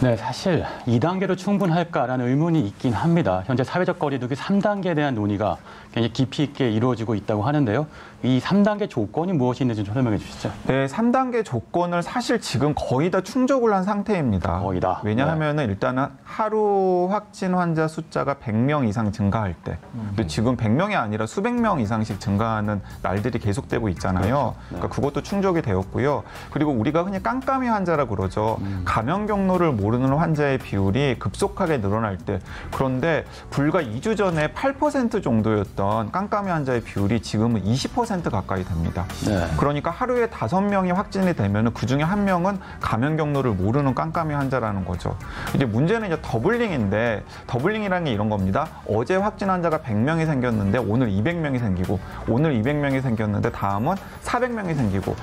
Speaker 1: 네, 사실 2단계로 충분할까라는 의문이 있긴 합니다. 현재 사회적 거리두기 3단계에 대한 논의가 굉장히 깊이 있게 이루어지고 있다고 하는데요. 이 3단계 조건이 무엇이 있는지 좀 설명해 주시죠.
Speaker 5: 네, 3단계 조건을 사실 지금 거의 다 충족을 한 상태입니다.
Speaker 1: 거의 다.
Speaker 5: 왜냐하면은 일단은 하루 확진 환자 숫자가 100명 이상 증가할 때, 근데 지금 100명이 아니라 수백 명 이상씩 증가하는 날들이 계속되고 있잖아요.
Speaker 1: 그렇죠. 네.
Speaker 5: 그러니까 그것도 충족이 되었고요. 그리고 우리가 흔히 깜깜이 환자라 그러죠. 감염 경로를 모르는 환자의 비율이 급속하게 늘어날 때, 그런데 불과 2주 전에 8% 정도였던 깜깜이 환자의 비율이 지금은 20% 가까이 됩니다. 네. 그러니까 하루에 5명이 확진이 되면 그중에 1명은 감염 경로를 모르는 깜깜이 환자라는 거죠. 이제 문제는 이제 더블링인데, 더블링이라는 게 이런 겁니다. 어제 확진 환자가 100명이 생겼는데 오늘 200명이 생기고, 오늘 200명이 생겼는데 다음은 400명이 생기고,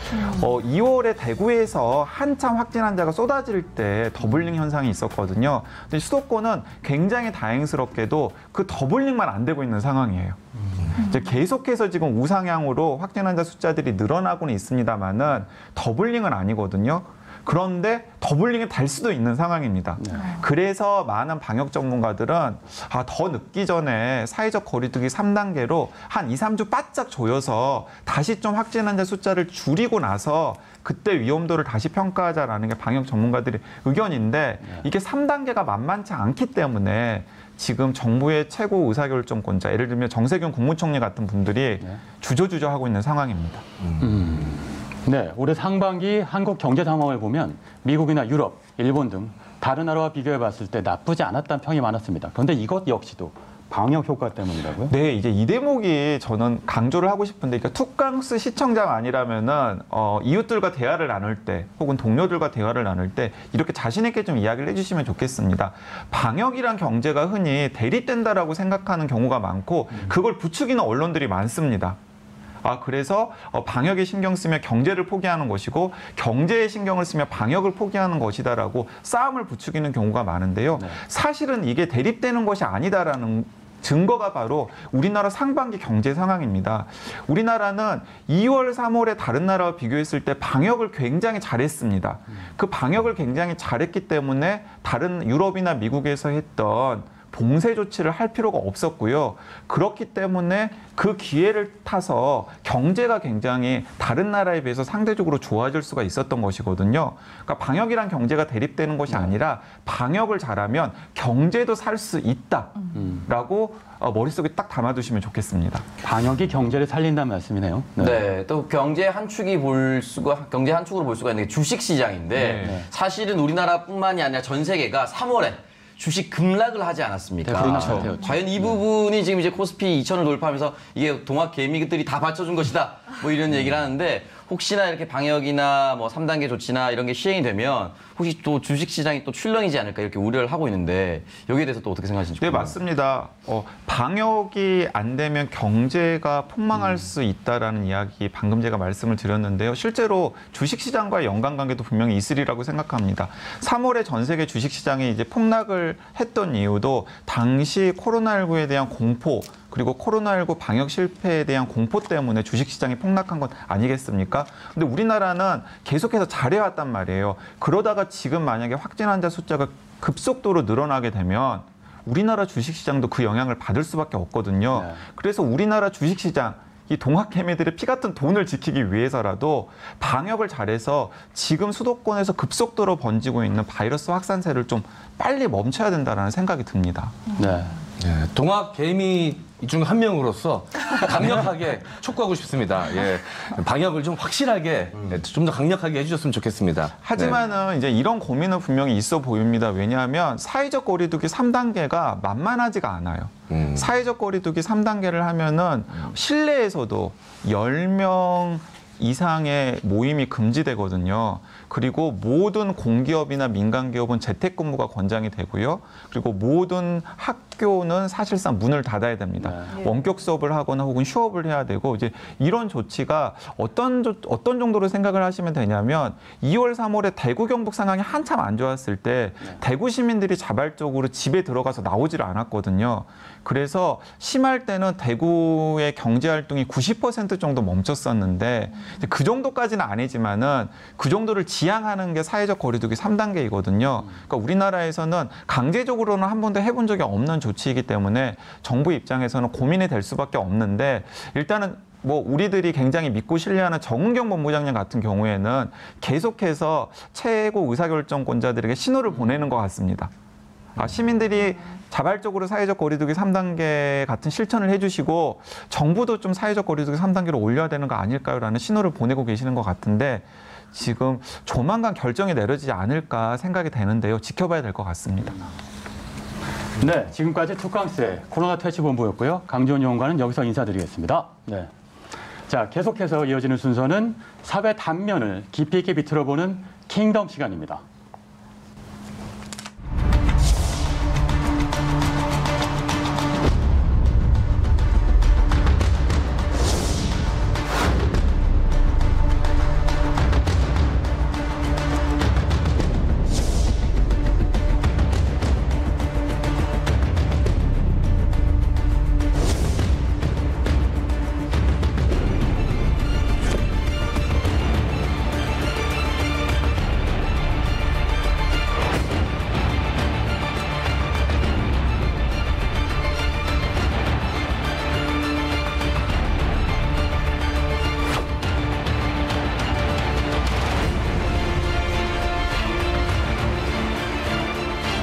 Speaker 5: 2월에 대구에서 한참 확진 환자가 쏟아질 때 더블링 현상이 있었거든요. 근데 수도권은 굉장히 다행스럽게도 그 더블링만 안 되고 있는 상황이에요. 이제 계속해서 지금 우상향으로 확진 환자 숫자들이 늘어나고는 있습니다만은 더블링은 아니거든요. 그런데 더블링이 될 수도 있는 상황입니다. 그래서 많은 방역 전문가들은 더 늦기 전에 사회적 거리두기 3단계로 한 2, 3주 바짝 조여서 다시 좀 확진 환자 숫자를 줄이고 나서 그때 위험도를 다시 평가하자라는 게 방역 전문가들의 의견인데, 이게 3단계가 만만치 않기 때문에 지금 정부의 최고 의사결정권자, 예를 들면 정세균 국무총리 같은 분들이 주저주저 하고 있는 상황입니다.
Speaker 1: 네, 올해 상반기 한국 경제 상황을 보면 미국이나 유럽, 일본 등 다른 나라와 비교해 봤을 때 나쁘지 않았다는 평이 많았습니다. 그런데 이것 역시도 방역 효과 때문이라고요?
Speaker 5: 네, 이제 이 대목이 저는 강조를 하고 싶은데, 그러니까 투캉스 시청자가 아니라면은 이웃들과 대화를 나눌 때, 혹은 동료들과 대화를 나눌 때 이렇게 자신 있게 좀 이야기를 해주시면 좋겠습니다. 방역이란 경제가 흔히 대립된다라고 생각하는 경우가 많고, 그걸 부추기는 언론들이 많습니다. 그래서 방역에 신경 쓰면 경제를 포기하는 것이고, 경제에 신경을 쓰면 방역을 포기하는 것이다라고 싸움을 부추기는 경우가 많은데요.
Speaker 1: 네.
Speaker 5: 사실은 이게 대립되는 것이 아니다라는 증거가 바로 우리나라 상반기 경제 상황입니다. 우리나라는 2월, 3월에 다른 나라와 비교했을 때 방역을 굉장히 잘했습니다. 그 방역을 굉장히 잘했기 때문에 다른 유럽이나 미국에서 했던 봉쇄 조치를 할 필요가 없었고요. 그렇기 때문에 그 기회를 타서 경제가 굉장히 다른 나라에 비해서 상대적으로 좋아질 수가 있었던 것이거든요. 그러니까 방역이랑 경제가 대립되는 것이 아니라 방역을 잘하면 경제도 살 수 있다라고 머릿속에 딱 담아두시면 좋겠습니다.
Speaker 1: 방역이 경제를 살린다는 말씀이네요.
Speaker 3: 네, 또 경제 한 축으로 볼 수가 있는 게 주식 시장인데
Speaker 5: 네.
Speaker 3: 사실은 우리나라뿐만이 아니라 전 세계가 3월에 주식 급락을 하지 않았습니까?
Speaker 1: 그렇죠.
Speaker 3: 과연 이 부분이 지금 이제 코스피 2000을 돌파하면서 이게 동학 개미들이 다 받쳐준 것이다. 뭐 이런 얘기를 하는데, 혹시나 이렇게 방역이나 뭐 3단계 조치나 이런 게 시행이 되면 혹시 또 주식 시장이 또 출렁이지 않을까 이렇게 우려를 하고 있는데, 여기에 대해서 또 어떻게 생각하시는지.
Speaker 5: 네, 맞습니다. 방역이 안 되면 경제가 폭망할 수 있다라는 이야기 방금 제가 말씀을 드렸는데요. 실제로 주식시장과의 연관관계도 분명히 있으리라고 생각합니다. 3월에 전 세계 주식시장이 이제 폭락을 했던 이유도 당시 코로나19에 대한 공포, 그리고 코로나19 방역 실패에 대한 공포 때문에 주식시장이 폭락한 것 아니겠습니까? 근데 우리나라는 계속해서 잘해왔단 말이에요. 그러다가 지금 만약에 확진 환자 숫자가 급속도로 늘어나게 되면 우리나라 주식시장도 그 영향을 받을 수밖에 없거든요.
Speaker 1: 네.
Speaker 5: 그래서 우리나라 주식시장, 이 동학개미들의 피 같은 돈을 지키기 위해서라도 방역을 잘해서 지금 수도권에서 급속도로 번지고 있는 바이러스 확산세를 좀 빨리 멈춰야 된다는 생각이 듭니다.
Speaker 1: 네.
Speaker 2: 네, 동학 개미 중 한 명으로서 강력하게 촉구하고 싶습니다. 예, 방역을 좀 확실하게, 좀 더 강력하게 해주셨으면 좋겠습니다.
Speaker 5: 하지만은 이제 이런 고민은 분명히 있어 보입니다. 왜냐하면 사회적 거리두기 3단계가 만만하지가 않아요. 사회적 거리두기 3단계를 하면은 실내에서도 10명 이상의 모임이 금지되거든요. 그리고 모든 공기업이나 민간기업은 재택근무가 권장이 되고요. 그리고 모든 학교는 사실상 문을 닫아야 됩니다.
Speaker 1: 네.
Speaker 5: 원격 수업을 하거나 혹은 휴업을 해야 되고, 이제 이런 조치가 어떤 정도로 생각을 하시면 되냐면 2월, 3월에 대구, 경북 상황이 한참 안 좋았을 때 대구 시민들이 자발적으로 집에 들어가서 나오지를 않았거든요. 그래서 심할 때는 대구의 경제활동이 90% 정도 멈췄었는데, 그 정도까지는 아니지만은 그 정도를 지향하는 게 사회적 거리두기 3단계이거든요. 그러니까 우리나라에서는 강제적으로는 한 번도 해본 적이 없는 조치이기 때문에 정부 입장에서는 고민이 될 수밖에 없는데, 일단은 뭐 우리들이 굉장히 믿고 신뢰하는 정은경 본부장님 같은 경우에는 계속해서 최고 의사결정권자들에게 신호를 보내는 것 같습니다. 시민들이 자발적으로 사회적 거리두기 3단계 같은 실천을 해주시고, 정부도 좀 사회적 거리두기 3단계로 올려야 되는 거 아닐까요라는 신호를 보내고 계시는 것 같은데, 지금 조만간 결정이 내려지지 않을까 생각이 되는데요. 지켜봐야 될 것 같습니다.
Speaker 1: 네, 지금까지 투캉스의 코로나 퇴치본부였고요. 강지원 요원과는 여기서 인사드리겠습니다. 네. 자, 계속해서 이어지는 순서는 사회 단면을 깊이 있게 비틀어보는 킹덤 시간입니다.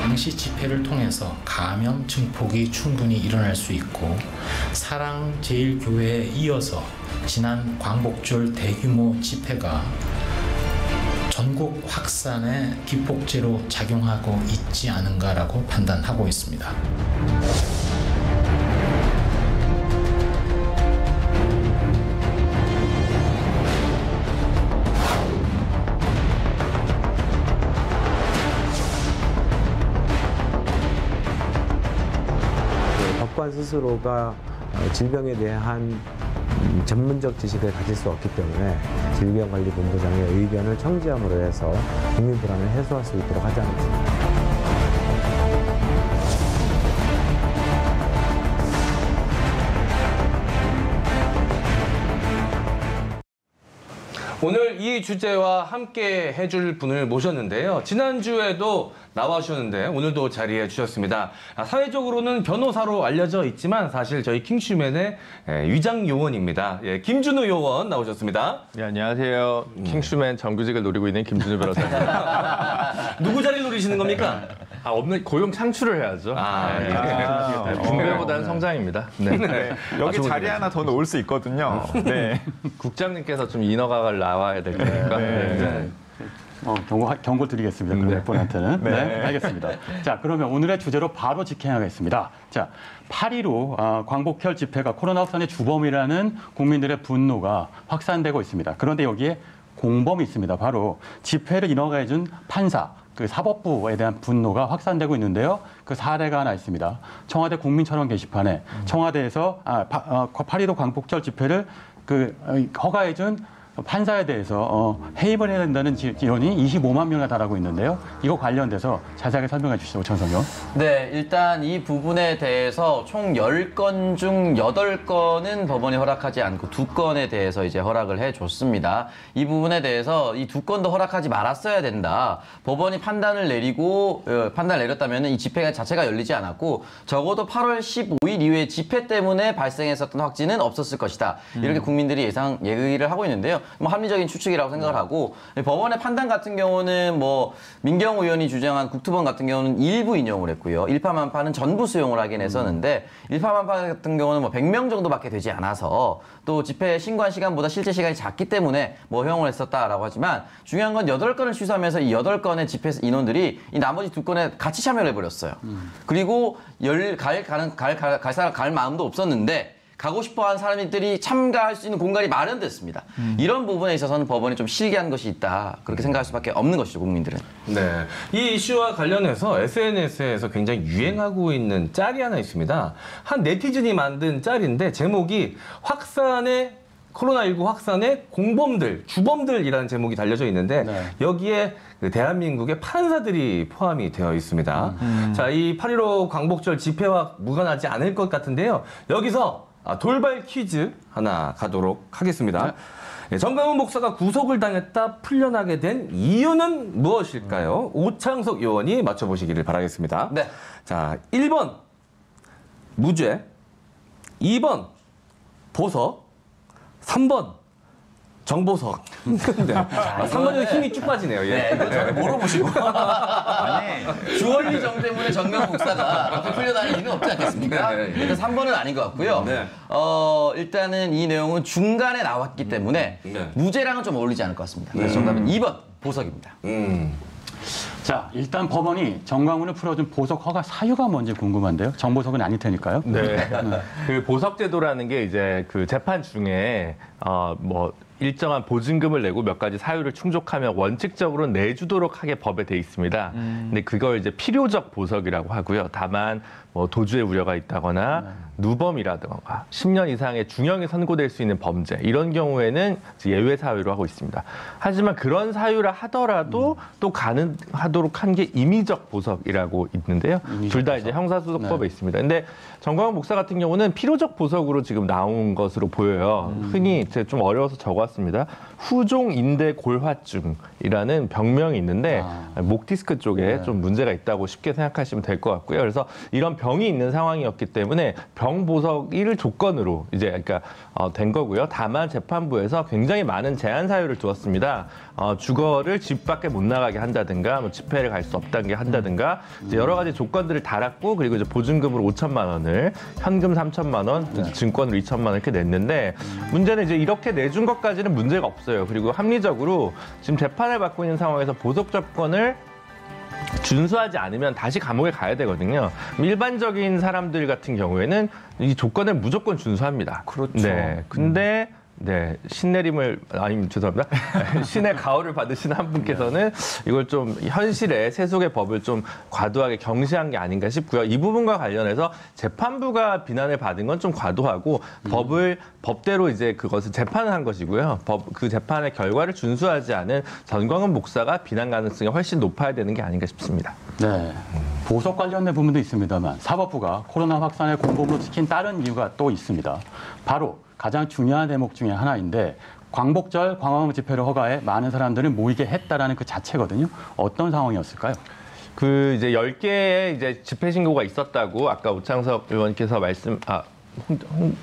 Speaker 10: 당시 집회를 통해서 감염 증폭이 충분히 일어날 수 있고, 사랑제일교회에 이어서 지난 광복절 대규모 집회가 전국 확산의 기폭제로 작용하고 있지 않은가라고 판단하고 있습니다.
Speaker 11: 스스로가 질병에 대한 전문적 지식을 가질 수 없기 때문에 질병관리본부장의 의견을 청지함으로 해서 국민 불안을 해소할 수 있도록 하자는 겁니다.
Speaker 2: 오늘 이 주제와 함께 해줄 분을 모셨는데요. 지난주에도 나와주셨는데 오늘도 자리해 주셨습니다. 사회적으로는 변호사로 알려져 있지만 사실 저희 킹슈맨의 위장 요원입니다. 예, 김준우 요원 나오셨습니다.
Speaker 12: 네, 안녕하세요. 킹슈맨 정규직을 노리고 있는 김준우 변호사입니다.
Speaker 2: 누구 자리를 노리시는 겁니까?
Speaker 12: 없는 고용 창출을 해야죠. 붕괴보다는 성장입니다. 네.
Speaker 5: 네. 여기 자리 하나 더 놓을 수 있거든요. 네.
Speaker 12: 국장님께서 좀 인허가를 나와야 될 거니까. 네.
Speaker 1: 경고 드리겠습니다. 그럼 몇 분한테는. 네. 알겠습니다. 자, 그러면 오늘의 주제로 바로 직행하겠습니다. 자, 8.15 광복절 집회가 코로나 확산의 주범이라는 국민들의 분노가 확산되고 있습니다. 그런데 여기에 공범이 있습니다. 바로 집회를 인허가해준 판사, 그 사법부에 대한 분노가 확산되고 있는데요. 그 사례가 하나 있습니다. 청와대 국민철원 게시판에 청와대에서 8.15 광복절 집회를 허가해준 판사에 대해서 해임을 해야 된다는 지원이 25만 명에 달하고 있는데요. 이거 관련돼서 자세하게 설명해 주시죠, 오창석.
Speaker 3: 네, 일단 이 부분에 대해서 총 10건 중 8건은 법원이 허락하지 않고 2건에 대해서 이제 허락을 해줬습니다. 이 부분에 대해서 이 2건도 허락하지 말았어야 된다. 법원이 판단을 내렸다면 이 집회 자체가 열리지 않았고 적어도 8월 15일 이후에 집회 때문에 발생했었던 확진은 없었을 것이다. 이렇게 국민들이 얘기를 하고 있는데요. 합리적인 추측이라고 생각을 하고 법원의 판단 같은 경우는 민경호 의원이 주장한 국토본 같은 경우는 일부 인용을 했고요. 일파만파는 전부 수용을 하긴 했었는데 일파만파 같은 경우는 100명 정도밖에 되지 않아서 또 집회 신고한 시간보다 실제 시간이 작기 때문에 허용을 했었다라고 하지만 중요한 건 8건을 취소하면서 이 8건의 집회 인원들이 이 나머지 2건에 같이 참여를 해버렸어요. 그리고 갈 마음도 없었는데 가고 싶어하는 사람들이 참가할 수 있는 공간이 마련됐습니다. 이런 부분에 있어서는 법원이 좀 실기한 것이 있다. 그렇게 생각할 수밖에 없는 것이죠, 국민들은.
Speaker 2: 네, 이 이슈와 관련해서 SNS에서 굉장히 유행하고 있는 짤이 하나 있습니다. 한 네티즌이 만든 짤인데 제목이 코로나19 확산의 공범들, 주범들이라는 제목이 달려져 있는데 여기에 대한민국의 판사들이 포함이 되어 있습니다. 자, 이 8.15 광복절 집회와 무관하지 않을 것 같은데요. 여기서 돌발 퀴즈 하나 가도록 하겠습니다. 정광훈 목사가 구속을 당했다 풀려나게 된 이유는 무엇일까요? 오창석 의원이 맞춰보시기를 바라겠습니다.
Speaker 3: 네.
Speaker 2: 자, 1번 무죄, 2번 보석, 3번 정보석. 네. 3번에는 힘이 쭉 빠지네요. 예.
Speaker 3: 네, 저를 물어보시고. 주얼리 정 때문에 정광훈 목사가 풀려나는 이유는 없지 않겠습니까? 일단 3번은 아닌 것 같고요.
Speaker 2: 네.
Speaker 3: 일단은 이 내용은 중간에 나왔기 때문에 무죄랑은 좀 어울리지 않을 것 같습니다. 그래서 정답은 2번 보석입니다.
Speaker 1: 자, 일단 법원이 정광훈을 풀어준 보석 허가 사유가 뭔지 궁금한데요. 정보석은 아닐 테니까요.
Speaker 12: 네. 그 보석 제도라는 게 이제 그 재판 중에 일정한 보증금을 내고 몇 가지 사유를 충족하면 원칙적으로 내주도록 하게 법에 돼 있습니다. 근데 그걸 이제 필요적 보석이라고 하고요. 다만 도주의 우려가 있다거나 누범이라든가 10년 이상의 중형이 선고될 수 있는 범죄 이런 경우에는 예외 사유로 하고 있습니다. 하지만 그런 사유라 하더라도 또 가능하도록 한 게 임의적 보석이라고 있는데요. 둘 다 이제 형사소송법에 있습니다. 근데 정광훈 목사 같은 경우는 필요적 보석으로 지금 나온 것으로 보여요. 흔히 제가 좀 어려워서 적어왔습니다. 후종 인대 골화증이라는 병명이 있는데 목 디스크 쪽에 좀 문제가 있다고 쉽게 생각하시면 될 것 같고요. 그래서 이런 병이 있는 상황이었기 때문에 병 보석을 조건으로 된 거고요. 다만 재판부에서 굉장히 많은 제한 사유를 두었습니다. 주거를 집 밖에 못 나가게 한다든가, 집회를 갈 수 없다게 한다든가, 이제 여러 가지 조건들을 달았고, 그리고 이제 보증금으로 5천만 원을, 현금 3천만 원, 증권으로 2천만 원 이렇게 냈는데, 문제는 이제 이렇게 내준 것까지는 문제가 없어요. 그리고 합리적으로 지금 재판을 받고 있는 상황에서 보석 조건을 준수하지 않으면 다시 감옥에 가야 되거든요. 일반적인 사람들 같은 경우에는 이 조건을 무조건 준수합니다.
Speaker 5: 그렇죠.
Speaker 12: 네. 근데 네, 신내림을 아니 죄송합니다. 신의 가호를 받으시는 한 분께서는 이걸 좀 현실의 세속의 법을 좀 과도하게 경시한 게 아닌가 싶고요. 이 부분과 관련해서 재판부가 비난을 받은 건 좀 과도하고 법대로 이제 그것을 재판을 한 것이고요. 그 재판의 결과를 준수하지 않은 전광훈 목사가 비난 가능성이 훨씬 높아야 되는 게 아닌가 싶습니다.
Speaker 1: 네. 보석 관련된 부분도 있습니다만 사법부가 코로나 확산을 공범으로 지킨 다른 이유가 또 있습니다. 바로 가장 중요한 대목 중에 하나인데 광복절 광화문 집회를 허가해 많은 사람들을 모이게 했다라는 그 자체거든요. 어떤 상황이었을까요?
Speaker 12: 그 이제 10개의 이제 집회 신고가 있었다고 아까 오창석 의원께서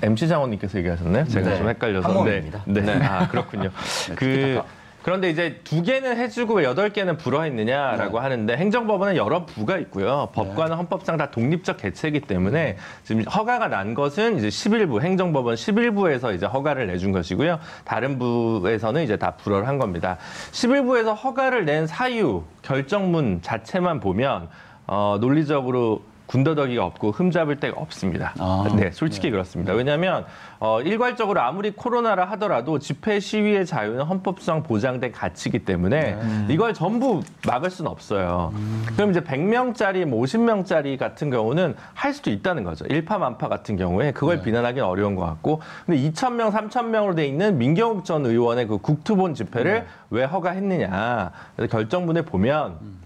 Speaker 12: MC 장원님께서 얘기하셨나요? 제가
Speaker 3: 네.
Speaker 12: 좀 헷갈려서.
Speaker 3: 한몸입니다.
Speaker 12: 네. 아, 그렇군요. 그런데 이제 2개는 해주고 왜 8개는 불허했느냐라고 하는데 행정법원은 여러 부가 있고요. 법관은 헌법상 다 독립적 개체이기 때문에 지금 허가가 난 것은 이제 11부, 행정법원 11부에서 이제 허가를 내준 것이고요. 다른 부에서는 이제 다 불허를 한 겁니다. 11부에서 허가를 낸 사유, 결정문 자체만 보면 논리적으로 군더더기가 없고 흠잡을 데가 없습니다. 네, 솔직히 그렇습니다. 왜냐하면 일괄적으로 아무리 코로나라 하더라도 집회 시위의 자유는 헌법상 보장된 가치이기 때문에 이걸 전부 막을 수는 없어요. 그럼 이제 100명짜리, 50명짜리 같은 경우는 할 수도 있다는 거죠. 일파만파 같은 경우에 그걸 비난하기는 어려운 것 같고, 근데 2,000명, 3,000명으로 돼 있는 민경욱 전 의원의 그 국투본 집회를 왜 허가했느냐. 그래서 결정문에 보면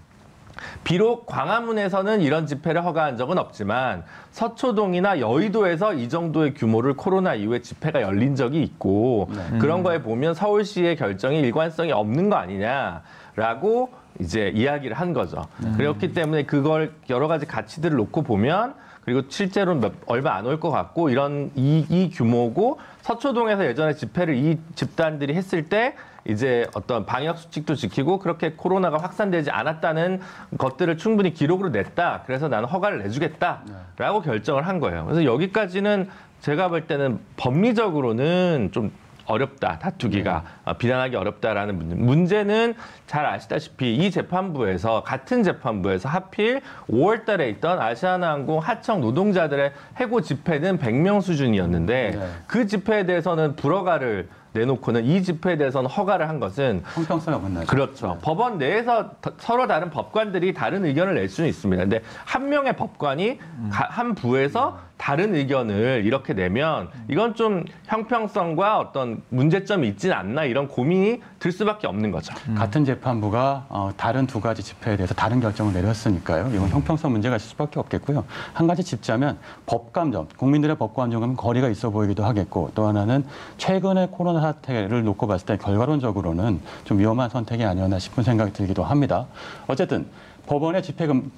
Speaker 12: 비록 광화문에서는 이런 집회를 허가한 적은 없지만 서초동이나 여의도에서 이 정도의 규모를 코로나 이후에 집회가 열린 적이 있고 그런 거에 보면 서울시의 결정이 일관성이 없는 거 아니냐라고 이제 이야기를 한 거죠. 그렇기 때문에 그걸 여러 가지 가치들을 놓고 보면 그리고 실제로는 얼마 안 올 것 같고 이런 이 규모고 서초동에서 예전에 집회를 이 집단들이 했을 때 이제 어떤 방역 수칙도 지키고 그렇게 코로나가 확산되지 않았다는 것들을 충분히 기록으로 냈다. 그래서 나는 허가를 내주겠다라고 결정을 한 거예요. 그래서 여기까지는 제가 볼 때는 법리적으로는 좀 어렵다, 다투기가. 비난하기 어렵다라는 문제는 잘 아시다시피 이 재판부에서 같은 재판부에서 하필 5월 달에 있던 아시아나항공 하청 노동자들의 해고 집회는 100명 수준이었는데 그 집회에 대해서는 불허가를 내놓고는 이 집회에 대해서는 허가를 한 것은
Speaker 1: 형평성이 없는 거죠.
Speaker 12: 그렇죠. 법원 내에서 서로 다른 법관들이 다른 의견을 낼 수는 있습니다. 근데 한 명의 법관이 한 부에서 다른 의견을 이렇게 내면 이건 좀 형평성과 어떤 문제점이 있지는 않나 이런 고민이 들 수밖에 없는 거죠.
Speaker 1: 같은 재판부가 다른 두 가지 집회에 대해서 다른 결정을 내렸으니까요. 이건 형평성 문제가 있을 수밖에 없겠고요. 한 가지 짚자면 법감정, 국민들의 법감정은 거리가 있어 보이기도 하겠고 또 하나는 최근의 코로나 사태를 놓고 봤을 때 결과론적으로는 좀 위험한 선택이 아니었나 싶은 생각이 들기도 합니다. 어쨌든 법원의 집회금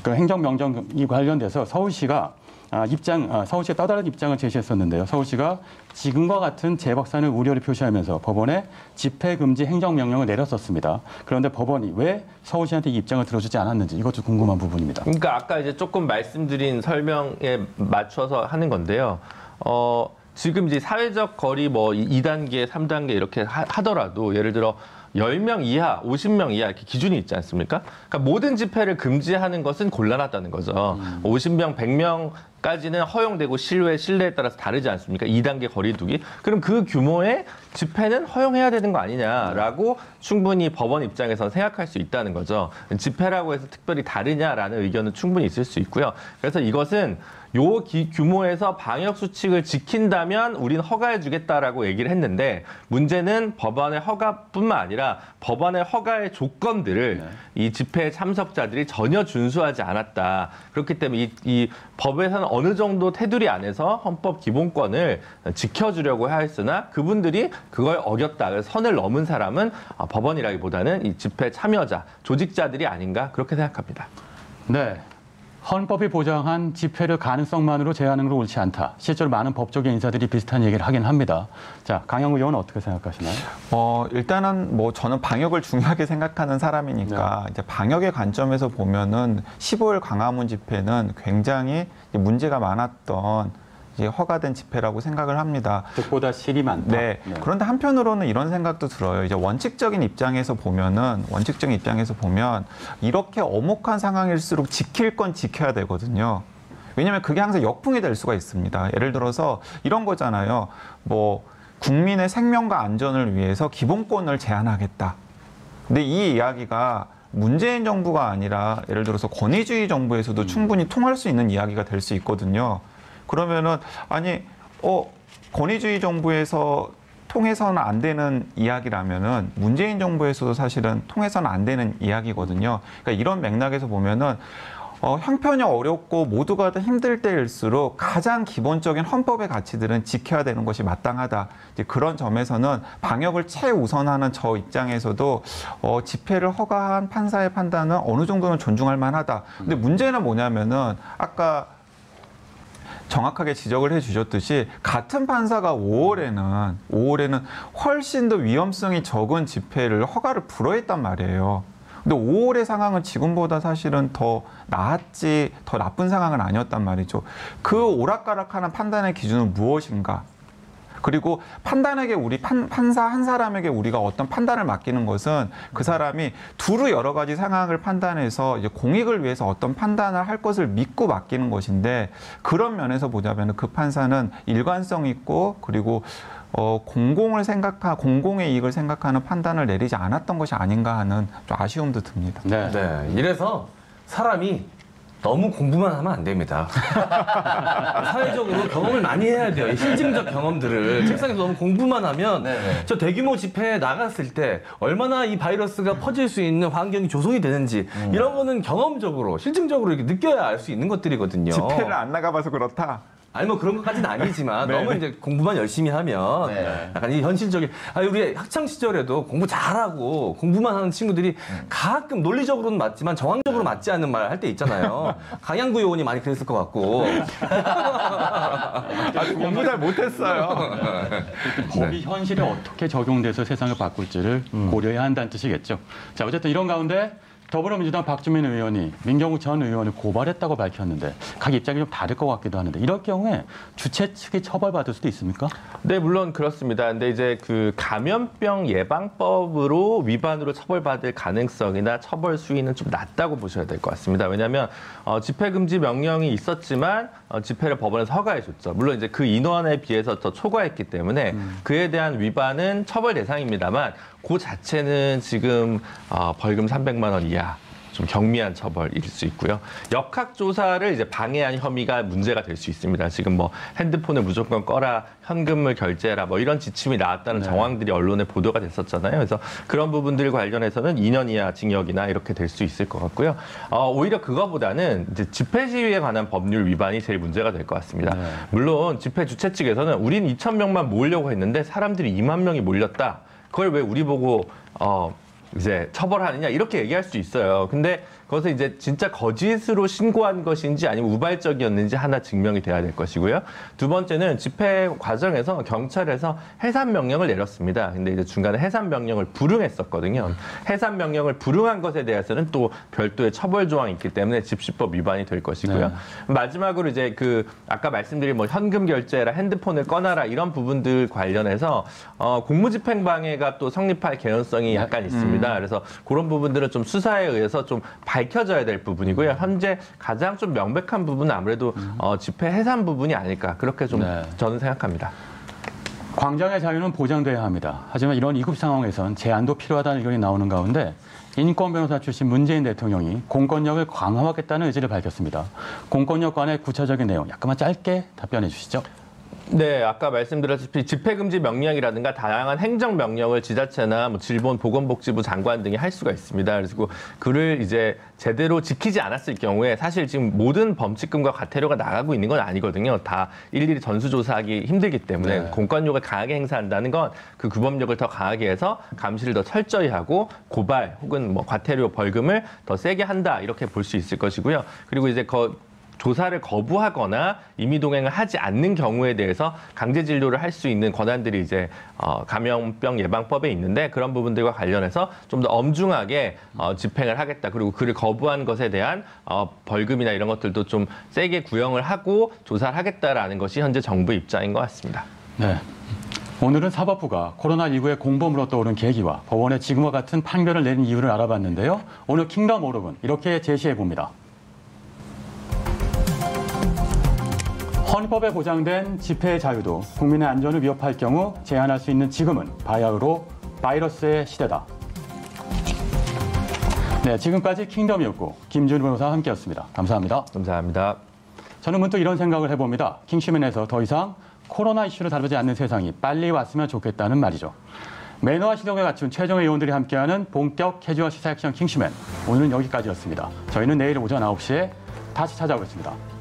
Speaker 1: 행정명령이 관련돼서 서울시가 서울시가 또 다른 입장을 제시했었는데요. 서울시가 지금과 같은 재확산을 우려를 표시하면서 법원에 집회금지 행정명령을 내렸었습니다. 그런데 법원이 왜 서울시한테 이 입장을 들어주지 않았는지 이것도 궁금한 부분입니다.
Speaker 12: 그러니까 아까 이제 조금 말씀드린 설명에 맞춰서 하는 건데요. 지금 이제 사회적 거리 뭐 2단계, 3단계 이렇게 하더라도 예를 들어 10명 이하, 50명 이하 이렇게 기준이 있지 않습니까? 그러니까 모든 집회를 금지하는 것은 곤란하다는 거죠. 50명, 100명까지는 허용되고 실내에 따라서 다르지 않습니까? 2단계 거리두기. 그럼 그 규모의 집회는 허용해야 되는 거 아니냐라고 충분히 법원 입장에서는 생각할 수 있다는 거죠. 집회라고 해서 특별히 다르냐라는 의견은 충분히 있을 수 있고요. 그래서 이것은 요 규모에서 방역 수칙을 지킨다면 우리는 허가해 주겠다라고 얘기를 했는데 문제는 법안의 허가뿐만 아니라 법안의 허가의 조건들을 이 집회 참석자들이 전혀 준수하지 않았다. 그렇기 때문에 이 법에서는 어느 정도 테두리 안에서 헌법 기본권을 지켜주려고 하였으나 그분들이 그걸 어겼다. 그래서 선을 넘은 사람은 법원이라기보다는 이 집회 참여자, 조직자들이 아닌가 그렇게 생각합니다.
Speaker 1: 네. 헌법이 보장한 집회를 가능성만으로 제한하는 건 옳지 않다. 실제로 많은 법조계 인사들이 비슷한 얘기를 하긴 합니다. 자, 강영우 의원은 어떻게 생각하시나요?
Speaker 5: 일단은 뭐 저는 방역을 중요하게 생각하는 사람이니까 이제 방역의 관점에서 보면은 15일 광화문 집회는 굉장히 문제가 많았던 허가된 집회라고 생각을 합니다.
Speaker 1: 득보다 실이 많다.
Speaker 5: 네. 그런데 한편으로는 이런 생각도 들어요. 이제 원칙적인 입장에서 보면 이렇게 엄혹한 상황일수록 지킬 건 지켜야 되거든요. 왜냐하면 그게 항상 역풍이 될 수가 있습니다. 예를 들어서 이런 거잖아요. 뭐 국민의 생명과 안전을 위해서 기본권을 제한하겠다. 근데 이 이야기가 문재인 정부가 아니라 예를 들어서 권위주의 정부에서도 충분히 통할 수 있는 이야기가 될 수 있거든요. 그러면은 아니 권위주의 정부에서 통해서는 안 되는 이야기라면은 문재인 정부에서도 사실은 통해서는 안 되는 이야기거든요. 그러니까 이런 맥락에서 보면은 형편이 어렵고 모두가 다 힘들 때일수록 가장 기본적인 헌법의 가치들은 지켜야 되는 것이 마땅하다. 이제 그런 점에서는 방역을 최우선하는 저 입장에서도 집회를 허가한 판사의 판단은 어느 정도는 존중할 만하다. 근데 문제는 뭐냐면은 아까 정확하게 지적을 해주셨듯이 같은 판사가 5월에는 훨씬 더 위험성이 적은 집회를 허가를 불허했단 말이에요. 근데 5월의 상황은 지금보다 사실은 더 나았지 더 나쁜 상황은 아니었단 말이죠. 그 오락가락하는 판단의 기준은 무엇인가? 그리고 판단에게 우리 판사 한 사람에게 우리가 어떤 판단을 맡기는 것은 그 사람이 두루 여러 가지 상황을 판단해서 이제 공익을 위해서 어떤 판단을 할 것을 믿고 맡기는 것인데 그런 면에서 보자면 그 판사는 일관성 있고 그리고 공공의 이익을 생각하는 판단을 내리지 않았던 것이 아닌가 하는 좀 아쉬움도 듭니다.
Speaker 2: 네. 이래서 사람이 너무 공부만 하면 안 됩니다. 사회적으로 경험을 많이 해야 돼요. 실증적 경험들을. 책상에서 너무 공부만 하면 저 대규모 집회에 나갔을 때 얼마나 이 바이러스가 퍼질 수 있는 환경이 조성이 되는지 이런 거는 경험적으로, 실증적으로 이렇게 느껴야 알 수 있는 것들이거든요.
Speaker 5: 집회를 안 나가봐서 그렇다?
Speaker 2: 아니 뭐 그런 것까지는 아니지만 너무 이제 공부만 열심히 하면 약간 이 현실적인 우리 학창 시절에도 공부 잘하고 공부만 하는 친구들이 가끔 논리적으로는 맞지만 정황적으로 맞지 않는 말 할 때 있잖아요. 강양구 의원이 많이 그랬을 것 같고.
Speaker 5: 공부 잘 못했어요.
Speaker 1: 법이 현실에 어떻게 적용돼서 세상을 바꿀지를 고려해야 한다는 뜻이겠죠. 자, 어쨌든 이런 가운데 더불어민주당 박주민 의원이 민경욱 전 의원을 고발했다고 밝혔는데 각 입장이 좀 다를 것 같기도 하는데 이럴 경우에 주최 측이 처벌받을 수도 있습니까?
Speaker 12: 네, 물론 그렇습니다. 근데 이제 그 감염병 예방법으로 위반으로 처벌받을 가능성이나 처벌 수위는 좀 낮다고 보셔야 될 것 같습니다. 왜냐하면 집회 금지 명령이 있었지만 집회를 법원에서 허가해줬죠. 물론 이제 그 인원에 비해서 더 초과했기 때문에 그에 대한 위반은 처벌 대상입니다만 그 자체는 지금 벌금 300만 원 이하 좀 경미한 처벌일 수 있고요. 역학조사를 이제 방해한 혐의가 문제가 될 수 있습니다. 지금 뭐 핸드폰을 무조건 꺼라, 현금을 결제해라 뭐 이런 지침이 나왔다는 정황들이 언론에 보도가 됐었잖아요. 그래서 그런 부분들 관련해서는 2년 이하 징역이나 이렇게 될 수 있을 것 같고요. 오히려 그거보다는 이제 집회 시위에 관한 법률 위반이 제일 문제가 될 것 같습니다. 물론 집회 주최 측에서는 우린 2,000명만 모으려고 했는데 사람들이 2만 명이 몰렸다. 그걸 왜 우리 보고 이제 처벌하느냐 이렇게 얘기할 수 있어요. 근데 그것은 이제 진짜 거짓으로 신고한 것인지 아니면 우발적이었는지 하나 증명이 돼야 될 것이고요. 두 번째는 집회 과정에서 경찰에서 해산 명령을 내렸습니다. 근데 이제 중간에 해산 명령을 불응했었거든요. 해산 명령을 불응한 것에 대해서는 또 별도의 처벌 조항이 있기 때문에 집시법 위반이 될 것이고요. 마지막으로 이제 그 아까 말씀드린 뭐 현금 결제라 핸드폰을 꺼놔라 이런 부분들 관련해서 공무집행 방해가 또 성립할 개연성이 약간 있습니다. 그래서 그런 부분들은 좀 수사에 의해서 좀 밝혀져야 될 부분이고요. 현재 가장 좀 명백한 부분은 아무래도 집회 해산 부분이 아닐까 그렇게 좀 저는 생각합니다.
Speaker 1: 광장의 자유는 보장돼야 합니다. 하지만 이런 위급 상황에선 제한도 필요하다는 의견이 나오는 가운데 인권 변호사 출신 문재인 대통령이 공권력을 강화하겠다는 의지를 밝혔습니다. 공권력 관의 구체적인 내용 약간만 짧게 답변해 주시죠.
Speaker 12: 네, 아까 말씀드렸다시피 집회금지 명령이라든가 다양한 행정명령을 지자체나 뭐 질본 보건복지부 장관 등이 할 수가 있습니다. 그래서 그를 이제 제대로 지키지 않았을 경우에 사실 지금 모든 범칙금과 과태료가 나가고 있는 건 아니거든요. 다 일일이 전수조사하기 힘들기 때문에 공권력을 강하게 행사한다는 건 그 규범력을 더 강하게 해서 감시를 더 철저히 하고 고발 혹은 뭐 과태료 벌금을 더 세게 한다 이렇게 볼 수 있을 것이고요. 그리고 이제 조사를 거부하거나 임의동행을 하지 않는 경우에 대해서 강제 진료를 할 수 있는 권한들이 이제 감염병 예방법에 있는데 그런 부분들과 관련해서 좀 더 엄중하게 집행을 하겠다. 그리고 그를 거부한 것에 대한 벌금이나 이런 것들도 좀 세게 구형을 하고 조사를 하겠다라는 것이 현재 정부 입장인 것 같습니다.
Speaker 1: 네. 오늘은 사법부가 코로나19의 공범으로 떠오른 계기와 법원의 지금과 같은 판결을 내린 이유를 알아봤는데요. 오늘 킹덤 오록은 이렇게 제시해 봅니다. 헌법에 보장된 집회의 자유도 국민의 안전을 위협할 경우 제한할 수 있는 지금은 바야흐로 바이러스의 시대다. 네, 지금까지 킹덤이었고 김준우 변호사와 함께였습니다. 감사합니다.
Speaker 12: 감사합니다.
Speaker 1: 저는 문득 이런 생각을 해봅니다. 킹시맨에서 더 이상 코로나 이슈를 다루지 않는 세상이 빨리 왔으면 좋겠다는 말이죠. 매너와 실력을 갖춘 최정의 의원들이 함께하는 본격 캐주얼 시사 액션 킹시맨. 오늘은 여기까지였습니다. 저희는 내일 오전 9시에 다시 찾아오겠습니다.